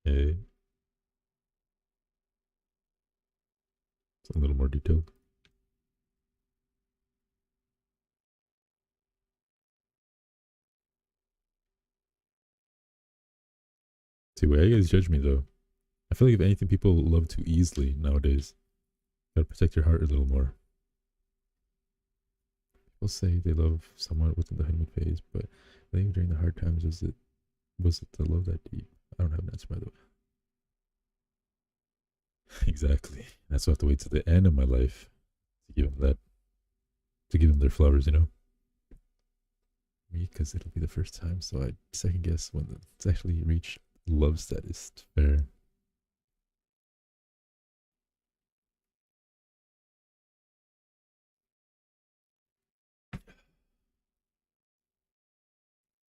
Okay. It's a little more detailed. See, why you guys judge me though? I feel like if anything, people love too easily nowadays. Gotta protect your heart a little more. People say they love someone within the honeymoon phase, but I think during the hard times, was it the love that deep? I don't have an answer by the way. Exactly. That's why I have to wait to the end of my life to give them that, to give them their flowers, you know? Me, because it'll be the first time, so I second guess when it's actually reached love status. Fair.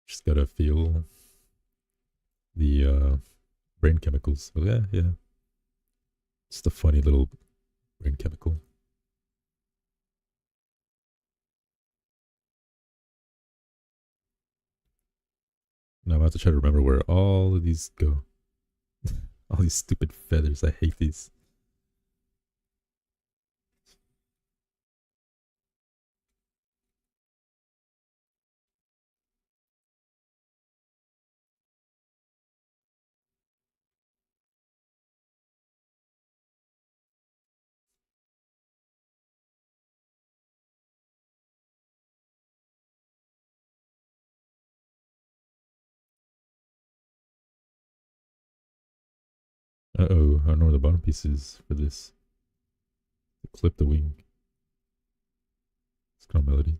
Just gotta feel the brain chemicals. But yeah, yeah. Just a funny little brain chemical. Now I'm about to try to remember where all of these go. All these stupid feathers. I hate these. Uh oh, I don't know where the bottom piece is for this. Clip the wing. It's called melody.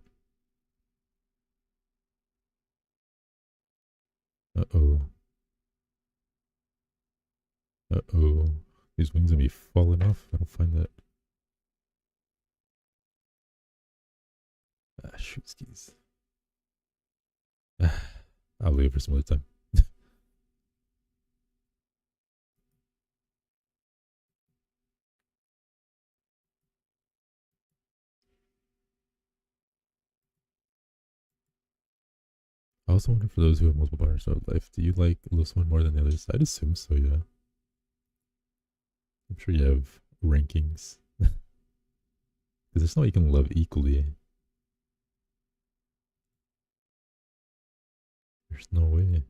Uh oh. Uh oh. These wings are gonna be falling off. I don't find that. Ah, shoot skis. I'll leave it for some other time. I also wonder for those who have multiple partners throughout life, do you like someone more than the others? I'd assume so, yeah. I'm sure you have rankings. Because there's no way you can love equally. There's no way.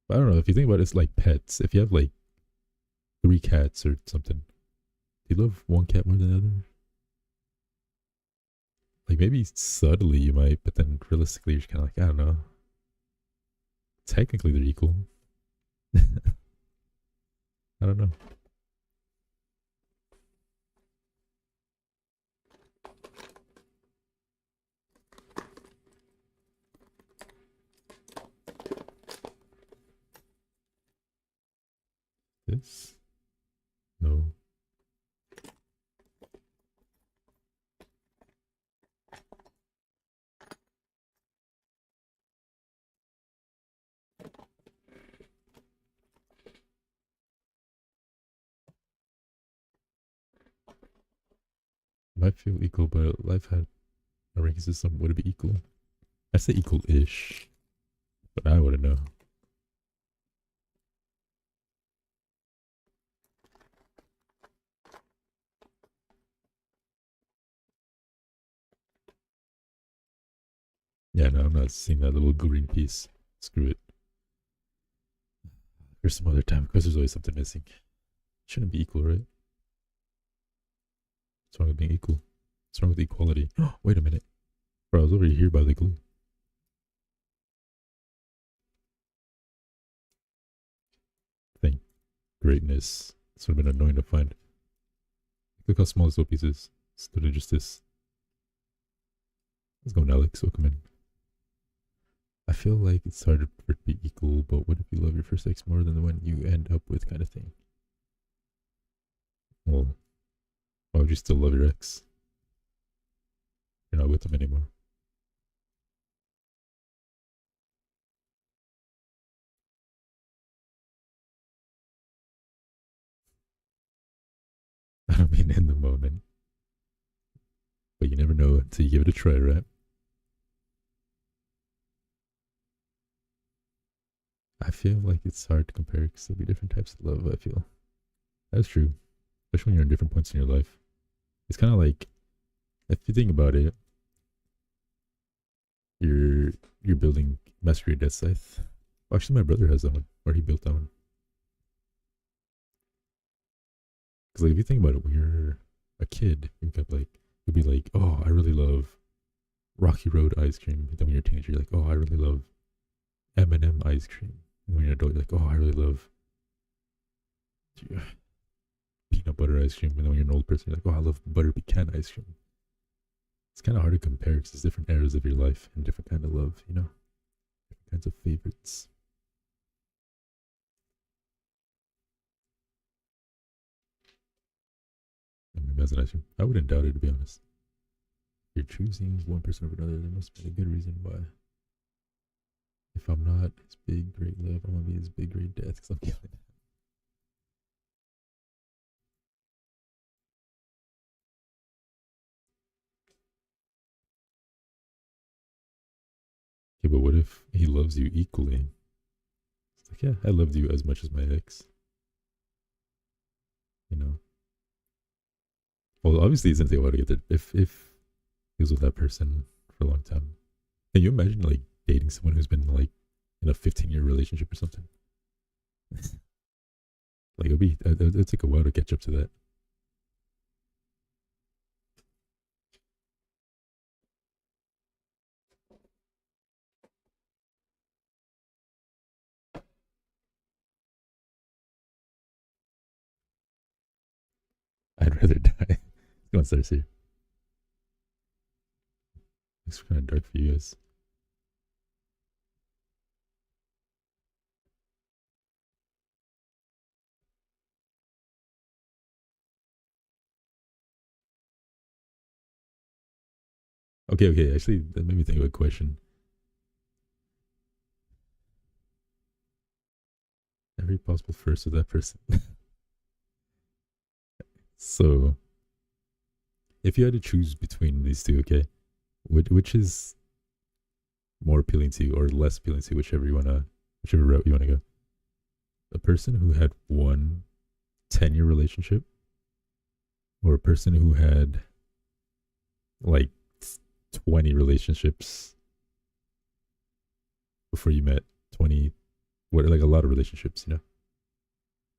But I don't know, if you think about it, it's like pets. If you have like 3 cats or something, do you love one cat more than the other? Like maybe subtly you might, but then realistically you're kind of like, I don't know. Technically they're equal. I don't know. This? No. Might feel equal, but life had a ranking system. Would it be equal? I say equal-ish, but I wouldn't know. Yeah, no, I'm not seeing that little green piece. Screw it. There's some other time, because there's always something missing. Shouldn't be equal, right? What's wrong with being equal? What's wrong with equality? Wait a minute. Bro, I was over here by the glue. Thing. Greatness. This would have been annoying to find. Look how small this little piece is. It's literally just this. Let's go, Alex. Welcome in. I feel like it's hard for it to be equal, but what if you love your first ex more than the one you end up with, kind of thing? Well, why would you still love your ex? You're not with them anymore. I don't mean in the moment, but you never know until you give it a try, right? I feel like it's hard to compare because there'll be different types of love. I feel that's true, especially when you're in different points in your life. It's kind of like, if you think about it, you're building Mastery Death Scythe. Actually, my brother has that one, or he built that one. Because like, if you think about it, when you're a kid, you got like, you'll be like, oh, I really love Rocky Road ice cream. But then when you're a teenager, you're like, oh, I really love M&M ice cream. And when you're an adult, you're like, oh, I really love peanut butter ice cream. And then when you're an old person, you're like, oh, I love butter pecan ice cream. It's kind of hard to compare because it's different eras of your life and different kind of love, you know? Different kinds of favorites. I mean, as an ice cream, I wouldn't doubt it, to be honest. If you're choosing one person over another, there must be a good reason why. If I'm not his big, great love, I'm going to be his big, great death because I'm killing him. Okay, but what if he loves you equally? It's like, yeah, I loved you as much as my ex. You know? Well, obviously, it's going to take a while to get there. If he was with that person for a long time. Can you imagine, like, dating someone who's been, like, in a 15-year relationship or something? Like, it'd take a while to catch up to that. I'd rather die. Go on, start here. Looks kind of dark for you guys. Okay. Actually, that made me think of a question. Every possible first with that person. So, if you had to choose between these two, okay, which is more appealing to you or less appealing to you, whichever route you wanna go? A person who had one 10-year relationship, or a person who had like 20 relationships before you met? 20, what, like a lot of relationships, you know?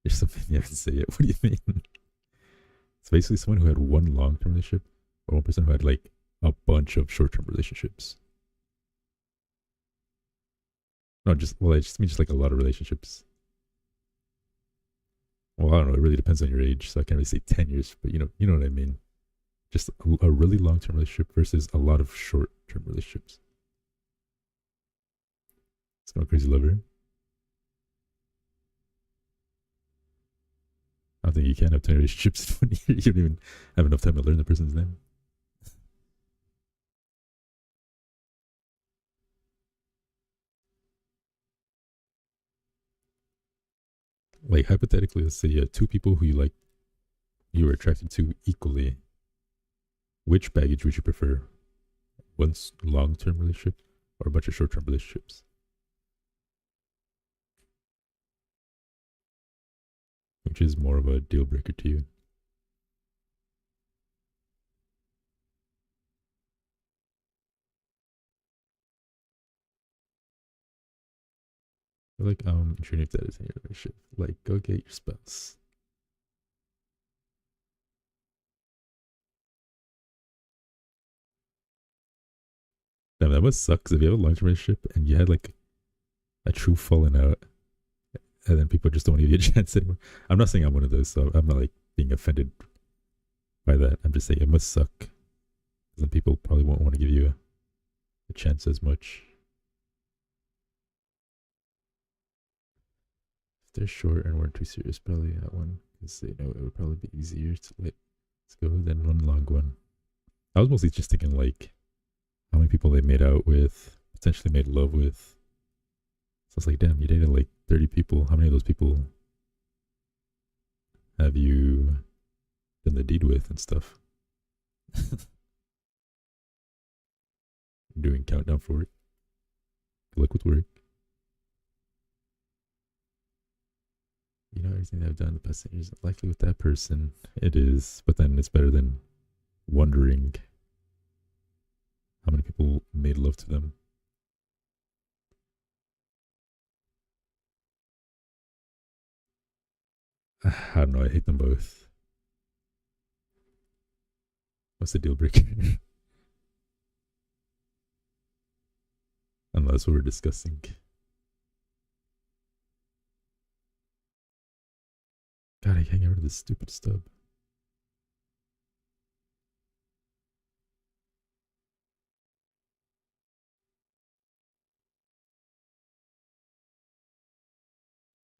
There's something you have to say it. What do you mean? It's basically someone who had one long-term relationship, or one person who had like a bunch of short-term relationships. No, just, well, I just mean just like a lot of relationships. Well, I don't know. It really depends on your age, so I can't really say 10 years, but you know what I mean. Just a really long term relationship versus a lot of short term relationships. It's going crazy lover. I don't think you can have 10 relationships in 1 year. You don't even have enough time to learn the person's name. Like hypothetically, let's say you had two people who you were attracted to equally. Which baggage would you prefer? One long term relationship or a bunch of short term relationships? Which is more of a deal breaker to you? Like, intruding if that is in your relationship. Like, go get your spouse. Damn, that must suck. 'Cause if you have a long term relationship and you had like a true falling out, and then people just don't give you a chance anymore. I'm not saying I'm one of those, so I'm not like being offended by that. I'm just saying it must suck. 'Cause then people probably won't want to give you a chance as much. If they're short and weren't too serious, probably that one. Because they know it would probably be easier to let's go than one long one. I was mostly just thinking like how many people they made out with, potentially made love with. So it's like, damn, you dated like 30 people. How many of those people have you done the deed with and stuff? Doing countdown for work. Good luck with work. You know everything that I've done in the past 10 years. Likely with that person, it is. But then it's better than wondering how many people made love to them. I don't know. I hate them both. What's the deal breaker? Unless we were discussing. God, I can't get rid of this stupid stub.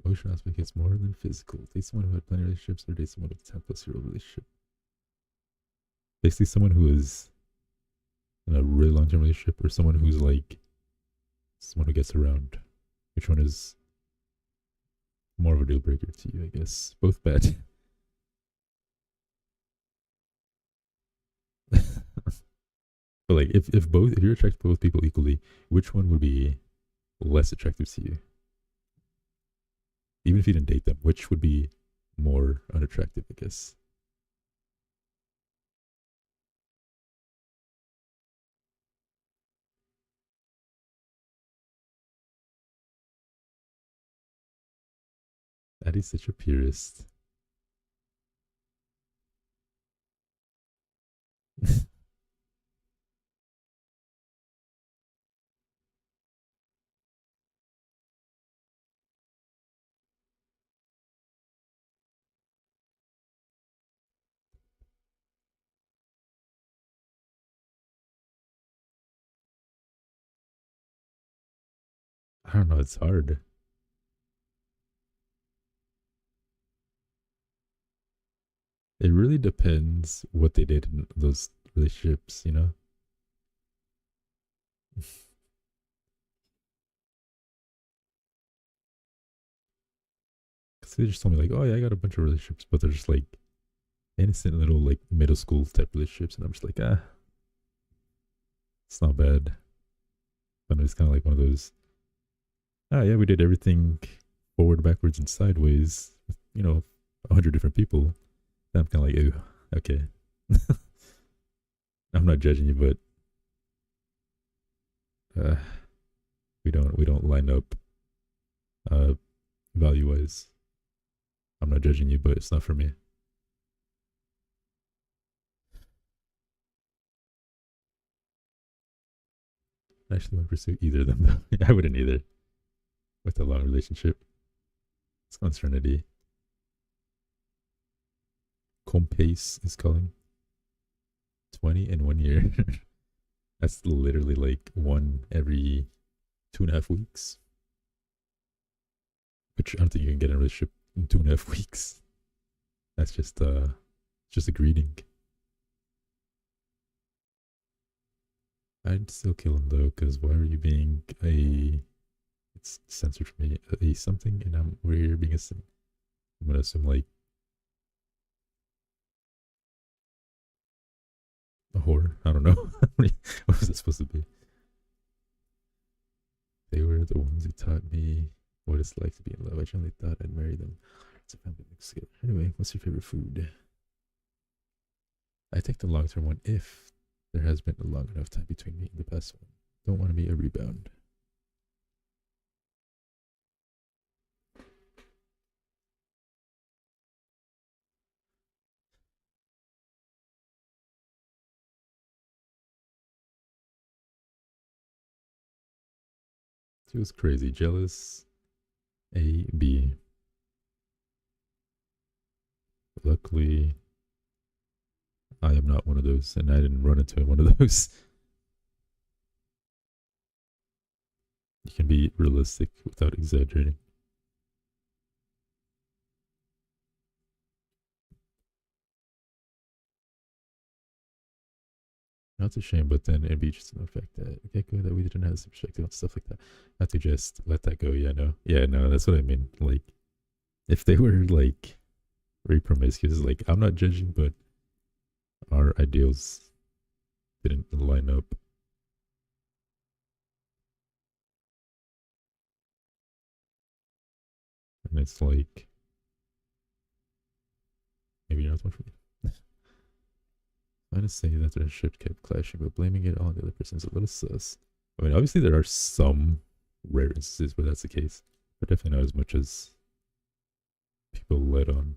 Emotional aspect is more than physical. Date someone who had plenty of relationships or date someone with a 10 plus year old relationship. Basically, someone who is in a really long term relationship or someone who's like someone who gets around. Which one is more of a deal breaker to you, I guess? Both bad. But like if you're attracted to both people equally, which one would be less attractive to you? Even if you didn't date them, which would be more unattractive, I guess? That is such a purist. I don't know, it's hard. It really depends what they did in those relationships, you know? Because they just told me, like, oh, yeah, I got a bunch of relationships, but they're just like innocent little, like, middle school type relationships. And I'm just like, it's not bad. But it's kind of like one of those, yeah, we did everything forward, backwards, and sideways with, 100 different people. And I'm kind of like, ew, okay. I'm not judging you, but uh, we don't line up uh, value wise. I'm not judging you, but it's not for me. I actually wouldn't pursue either of them though. I wouldn't either with a long relationship. It's uncertainty. Home pace is calling 20 in 1 year. That's literally like one every 2.5 weeks. Which I don't think you can get in a relationship in 2.5 weeks. That's just a greeting. I'd still kill him though, because why are you being a? It's censored for me. A something, and we're here being a. I'm gonna assume like a whore. I don't know. What was that supposed to be? They were the ones who taught me what it's like to be in love. I generally thought I'd marry them. It's a family mix together. Anyway, what's your favorite food? I take the long term one if there has been a long enough time between me and the past one. Don't want to be a rebound. She was crazy, jealous. A, B. Luckily, I am not one of those, and I didn't run into one of those. You can be realistic without exaggerating. Not a shame, but then it'd be just an effect that okay, good that we didn't have some perspective on stuff like that. Not to just let that go. Yeah, no, that's what I mean. Like, if they were like very promiscuous, like I'm not judging, but our ideals didn't line up. And it's like maybe you're not the one for me. Trying to say that the relationship kept clashing, but blaming it on the other person is a little sus. I mean, obviously there are some rare instances where that's the case, but definitely not as much as people let on.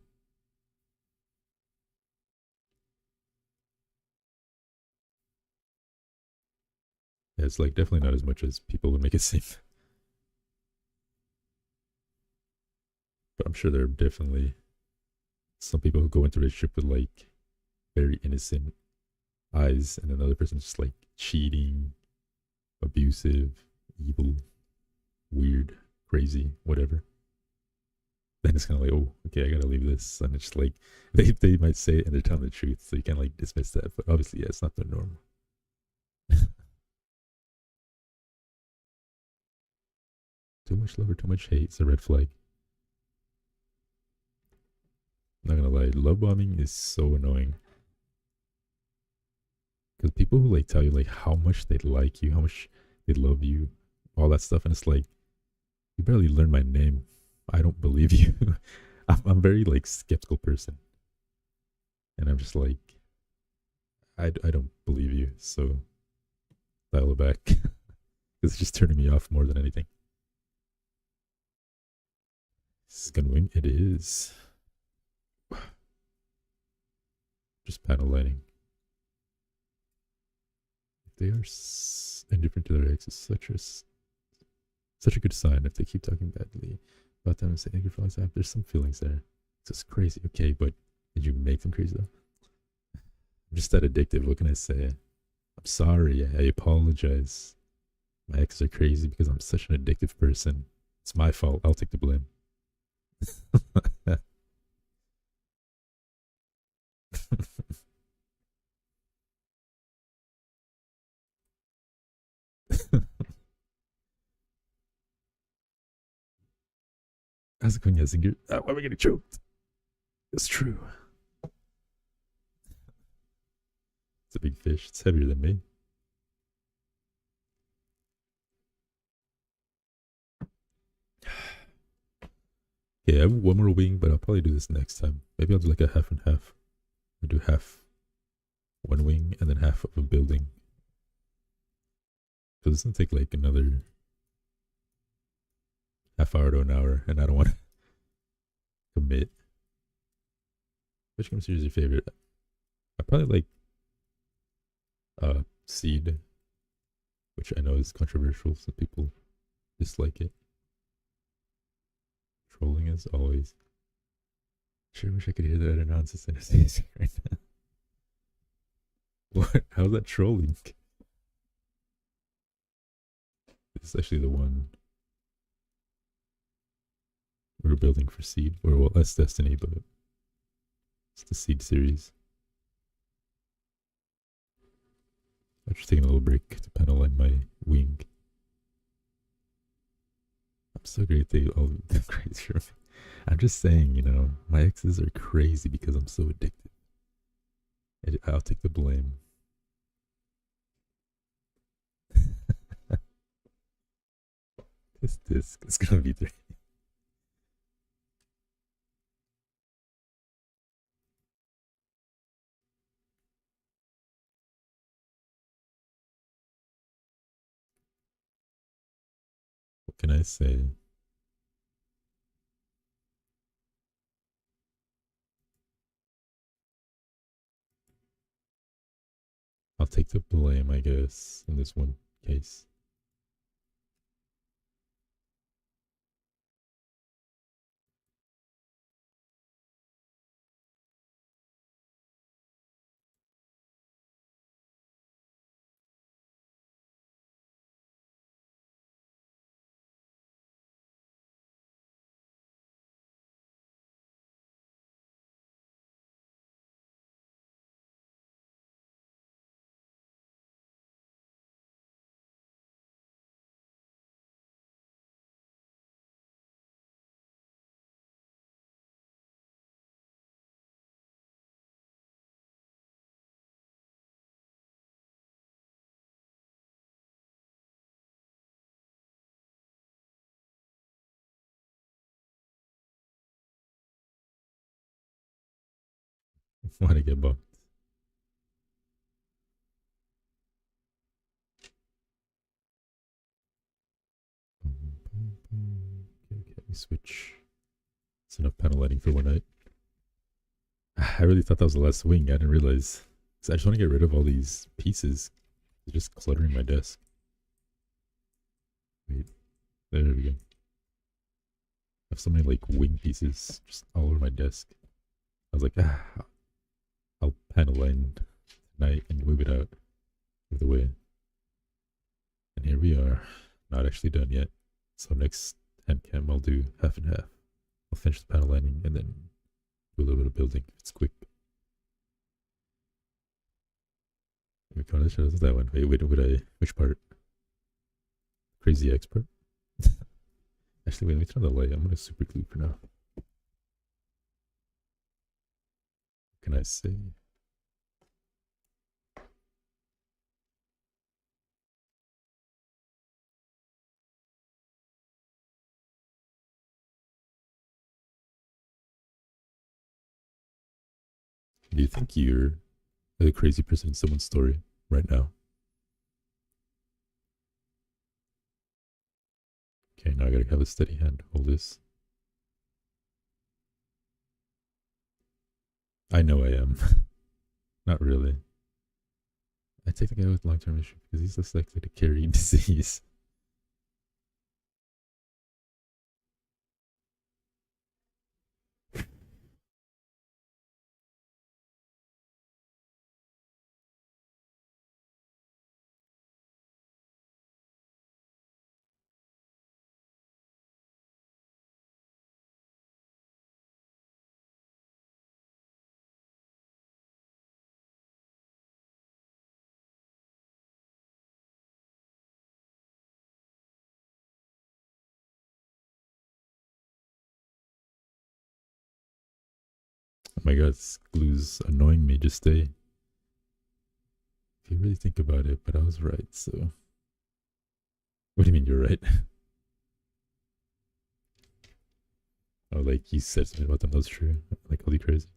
Yeah, it's like definitely not as much as people would make it seem. But I'm sure there are definitely some people who go into a relationship with like very innocent eyes, and another person's just like cheating, abusive, evil, weird, crazy, whatever. Then it's kind of like, oh, okay, I gotta leave this, and it's just like they might say it and they're telling the truth, so you can't like dismiss that. But obviously, yeah, it's not the norm. Too much love or too much hate is a red flag. I'm not gonna lie, love bombing is so annoying. Because people who like tell you like how much they like you, how much they love you, all that stuff, and it's like you barely learned my name. I don't believe you. I'm very like skeptical person, and I'm just like I don't believe you. So dial it back because it's just turning me off more than anything. This is gonna win. It is just panel lighting. If they are indifferent to their ex, it's such a good sign. If they keep talking badly about them and say thank you for all this time, there's some feelings there. It's just crazy. Okay, but did you make them crazy though? I'm just that addictive. What can I say? I'm sorry. I apologize. My exes are crazy because I'm such an addictive person. It's my fault. I'll take the blame. How's it going, Yasinger? Why am I getting choked? It's true. It's a big fish. It's heavier than me. Yeah, I have one more wing, but I'll probably do this next time. Maybe I'll do like a half and half. I'll do half one wing and then half of a building. Because it's gonna take like another half hour to an hour, and I don't want to commit. Which game series is your favorite? I probably like Seed, which I know is controversial, so people dislike it. Trolling as always. Sure wish I could hear that announces in his right now. What? How's that trolling? This is actually the one we're building for Seed. Or, well, that's Destiny, but it's the Seed series. I'm just taking a little break to panel line my wing. I'm so great they all the crazy. I'm just saying, my exes are crazy because I'm so addicted. I'll take the blame. This disc is gonna be 3. What can I say? I'll take the blame, I guess, in this one case. Want to get bumped. Okay, let me switch. It's enough panel lighting for one night. I really thought that was the last wing. I didn't realize. So I just want to get rid of all these pieces. They're just cluttering my desk. Wait, there we go. I have so many like wing pieces just all over my desk. I was like, I'll panel line tonight and move it out of the way. And here we are, not actually done yet. So next hand cam, I'll do half and half. I'll finish the panel lining and then do a little bit of building. It's quick. Which one is that one? Wait, which part? Crazy expert? Actually, wait, let me turn on the light. I'm gonna super glue for now. What can I say? Do you think you're a crazy person in someone's story right now? Okay, now I gotta have a steady hand. Hold this. I know I am. Not really. I take the guy with long-term issues because he's less likely to carry disease. Oh my god, this glue's annoying me. Just stay. If you really think about it, but I was right, so. What do you mean you're right? Oh, like you said something about them that was true. Like, holy crazy.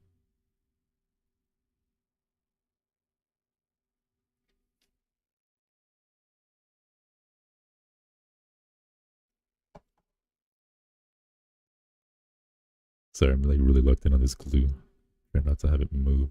Sorry, I'm like really locked in on this glue. Try not to have it move.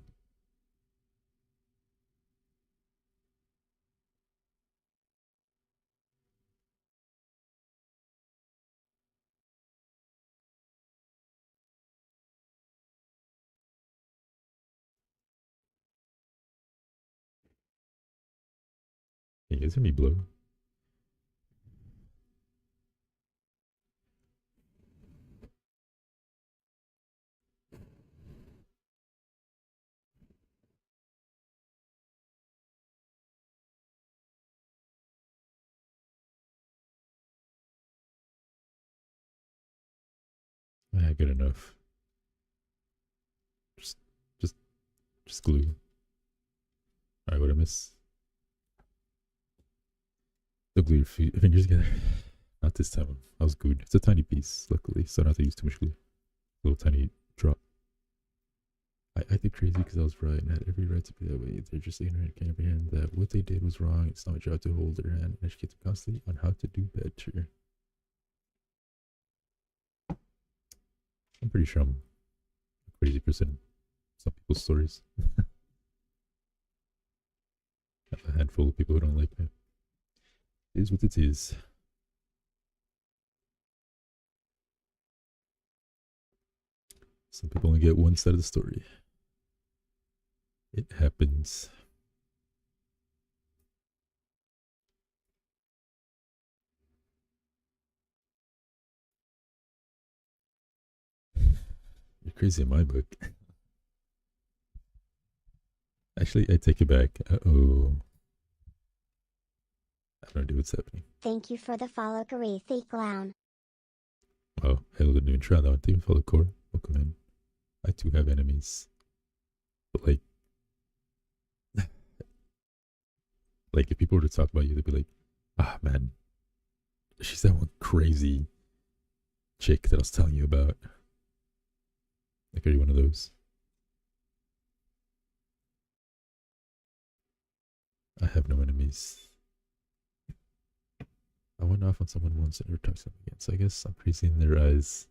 Hey, you guys hear me blow? Ah, good enough. Just, just, just glue. Alright, what I miss? Don't glue your fingers together. Not this time. I was good. It's a tiny piece, luckily, so I don't have to use too much glue. A little tiny drop. I acted crazy because I was right and had every right to be that way. They're just ignorant, can't comprehend that what they did was wrong. It's not my job to hold their hand and educate them constantly on how to do better. I'm pretty sure I'm a crazy person in some people's stories. I have a handful of people who don't like me. It is what it is. Some people only get one side of the story. It happens. You're crazy in my book. Actually, I take it back. Uh-oh. I don't know what's happening. Thank you for the follow, Karithi Clown. Oh, hello, the new intro. I didn't even follow core. Welcome in. I too have enemies. But like if people were to talk about you, they'd be like, ah man, she's that one crazy chick that I was telling you about. Like, are you one of those? I have no enemies. I went off on someone once and never talked to them again, so I guess I'm crazy in their eyes.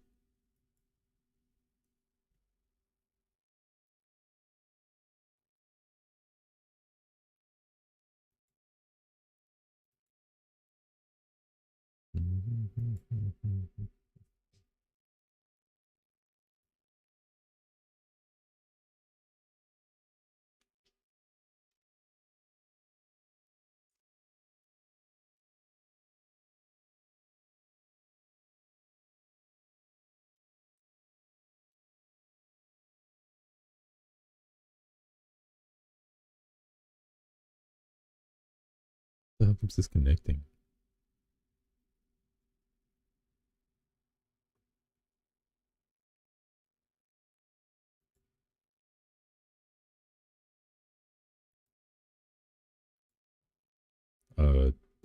The hell keeps disconnecting?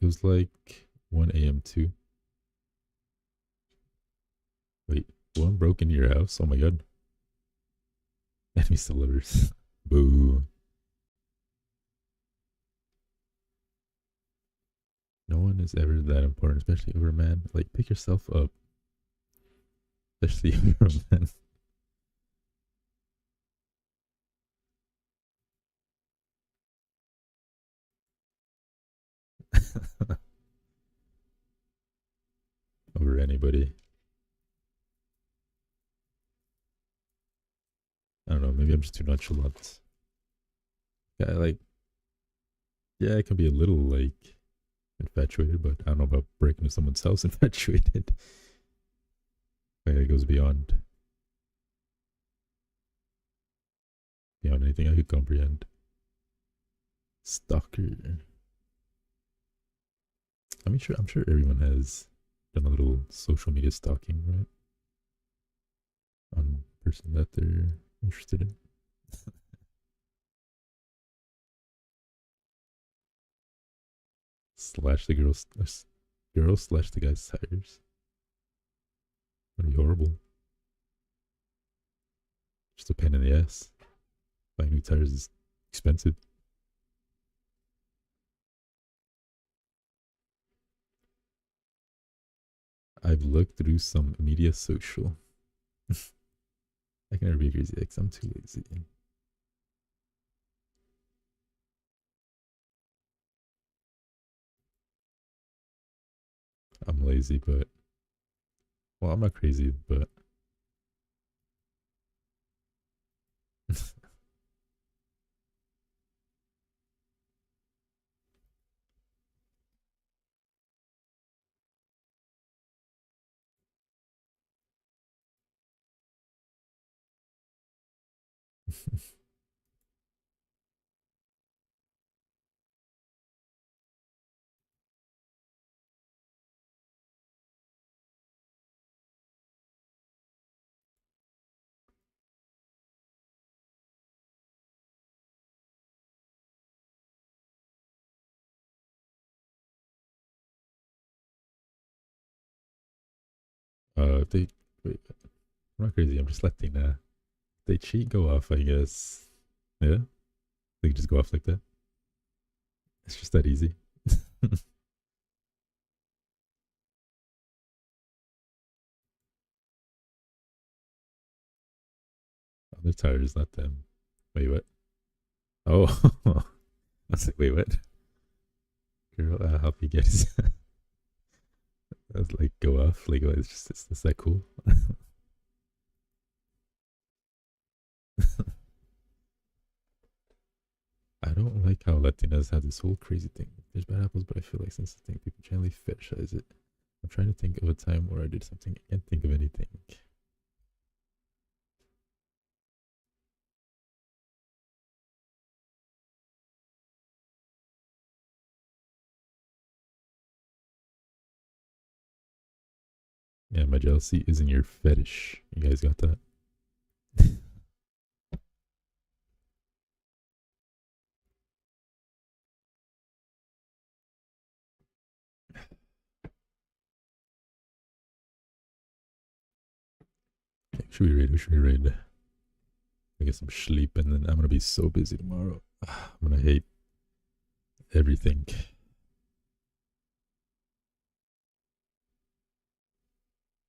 It was like 1 a.m. too. Wait, one broke into your house? Oh my god. Enemy still Boo. No one is ever that important, especially over a man. Like, pick yourself up. Especially over a man. Over anybody. I don't know, maybe I'm just too nonchalant. Yeah, like, yeah, I can be a little, like, infatuated, but I don't know about breaking into someone's house infatuated. Like, it goes beyond anything I could comprehend. Stalker. I'm sure everyone has done a little social media stalking, right? On person that they're interested in. Slash the girl slash the guy's tires. That'd be horrible. Just a pain in the ass. Buying new tires is expensive. I've looked through some media social. I can never be a crazy ex. I'm too lazy. I'm lazy, but well, I'm not crazy, but They wait, I'm not crazy. I'm just letting they cheat go off. I guess. Yeah, they can just go off like that. It's just that easy. Other tires, not them. Wait, what? Oh, I was like, wait, what? Girl, I'll help you guys. That's like go off. Like, it's just it's that cool. I don't like how Latinas have this whole crazy thing. There's bad apples, but I feel like since the thing, people generally fetishize it. I'm trying to think of a time where I did something. I can't think of anything. Yeah, my jealousy isn't your fetish. You guys got that? Okay, should we raid? Should we raid? I get some sleep and then I'm gonna be so busy tomorrow. I'm gonna hate everything.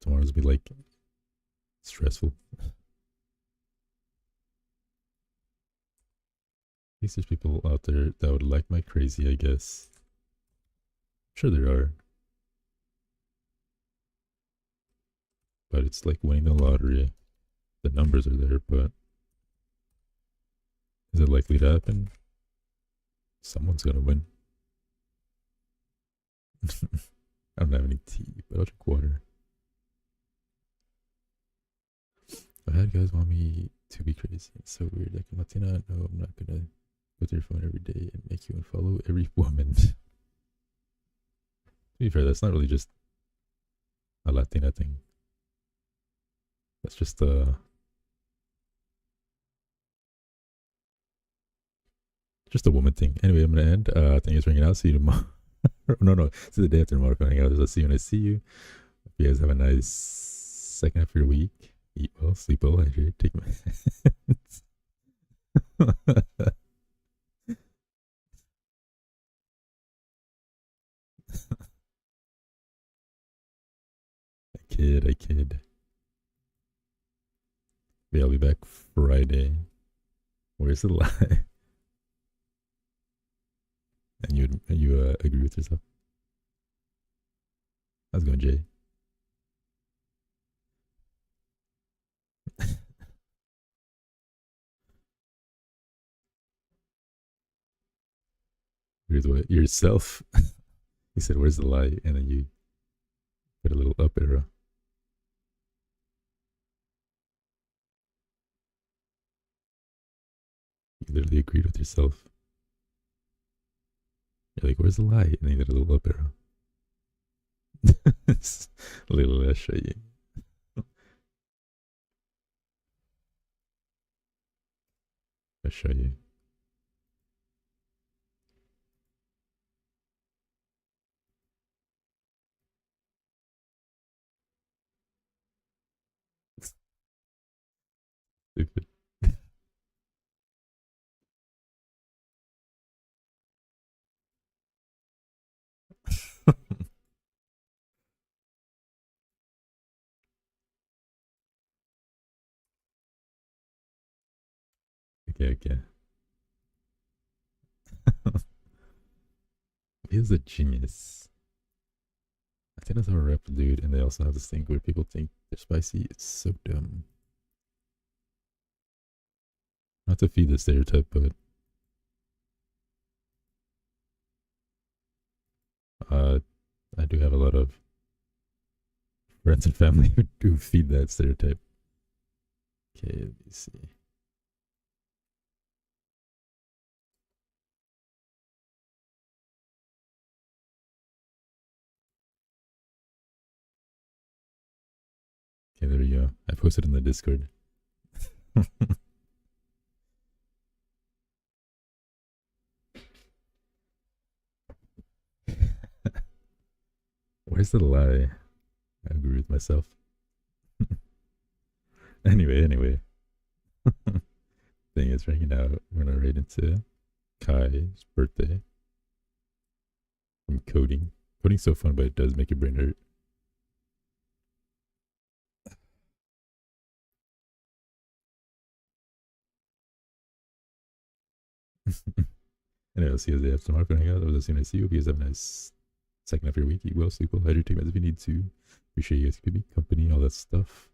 Tomorrow's be like stressful. At least there's people out there that would like my crazy, I guess. I'm sure there are. But it's like winning the lottery. The numbers are there, but is it likely to happen? Someone's gonna win. I don't have any tea, but I'll drink water. I had guys want me to be crazy. It's so weird. Like, Latina, no, I'm not gonna go through your phone every day and make you unfollow every woman. To be fair, that's not really just a Latina thing. That's just just a woman thing. Anyway, I'm gonna end. Thank you for hanging out. See you tomorrow. No, it's the day after tomorrow. Hang out. I'll see you when I see you. Hope you guys have a nice second half of your week. Eat well, sleep well, hydrate, take my I kid. Yeah, I'll be back Friday. Where's the lie? And you agree with yourself? How's it going, Jay? Here's what yourself. You said, "Where's the lie?" And then you put a little up arrow. You literally agreed with yourself. You're like, "Where's the lie?" And then you did a little up arrow. Little I'll show you. I'll show you. Stupid. Okay. He's a genius. I think that's how a rap dude, and they also have this thing where people think they're spicy. It's so dumb. Not to feed the stereotype, but uh, I do have a lot of friends and family who do feed that stereotype. Okay, let me see. Okay, there we go. I posted in the Discord. Where's the lie? I agree with myself. Anyway. Thing is ringing out. We're gonna raid into Kai's birthday. From coding. Coding's so fun, but it does make your brain hurt. Anyway, I'll see you as they have tomorrow for hang out. That was as soon as I see you. Hope you guys have a nice second half of your week. Eat well, sleep well, hydrate, take meds if you need to. Appreciate you guys keeping me company, all that stuff.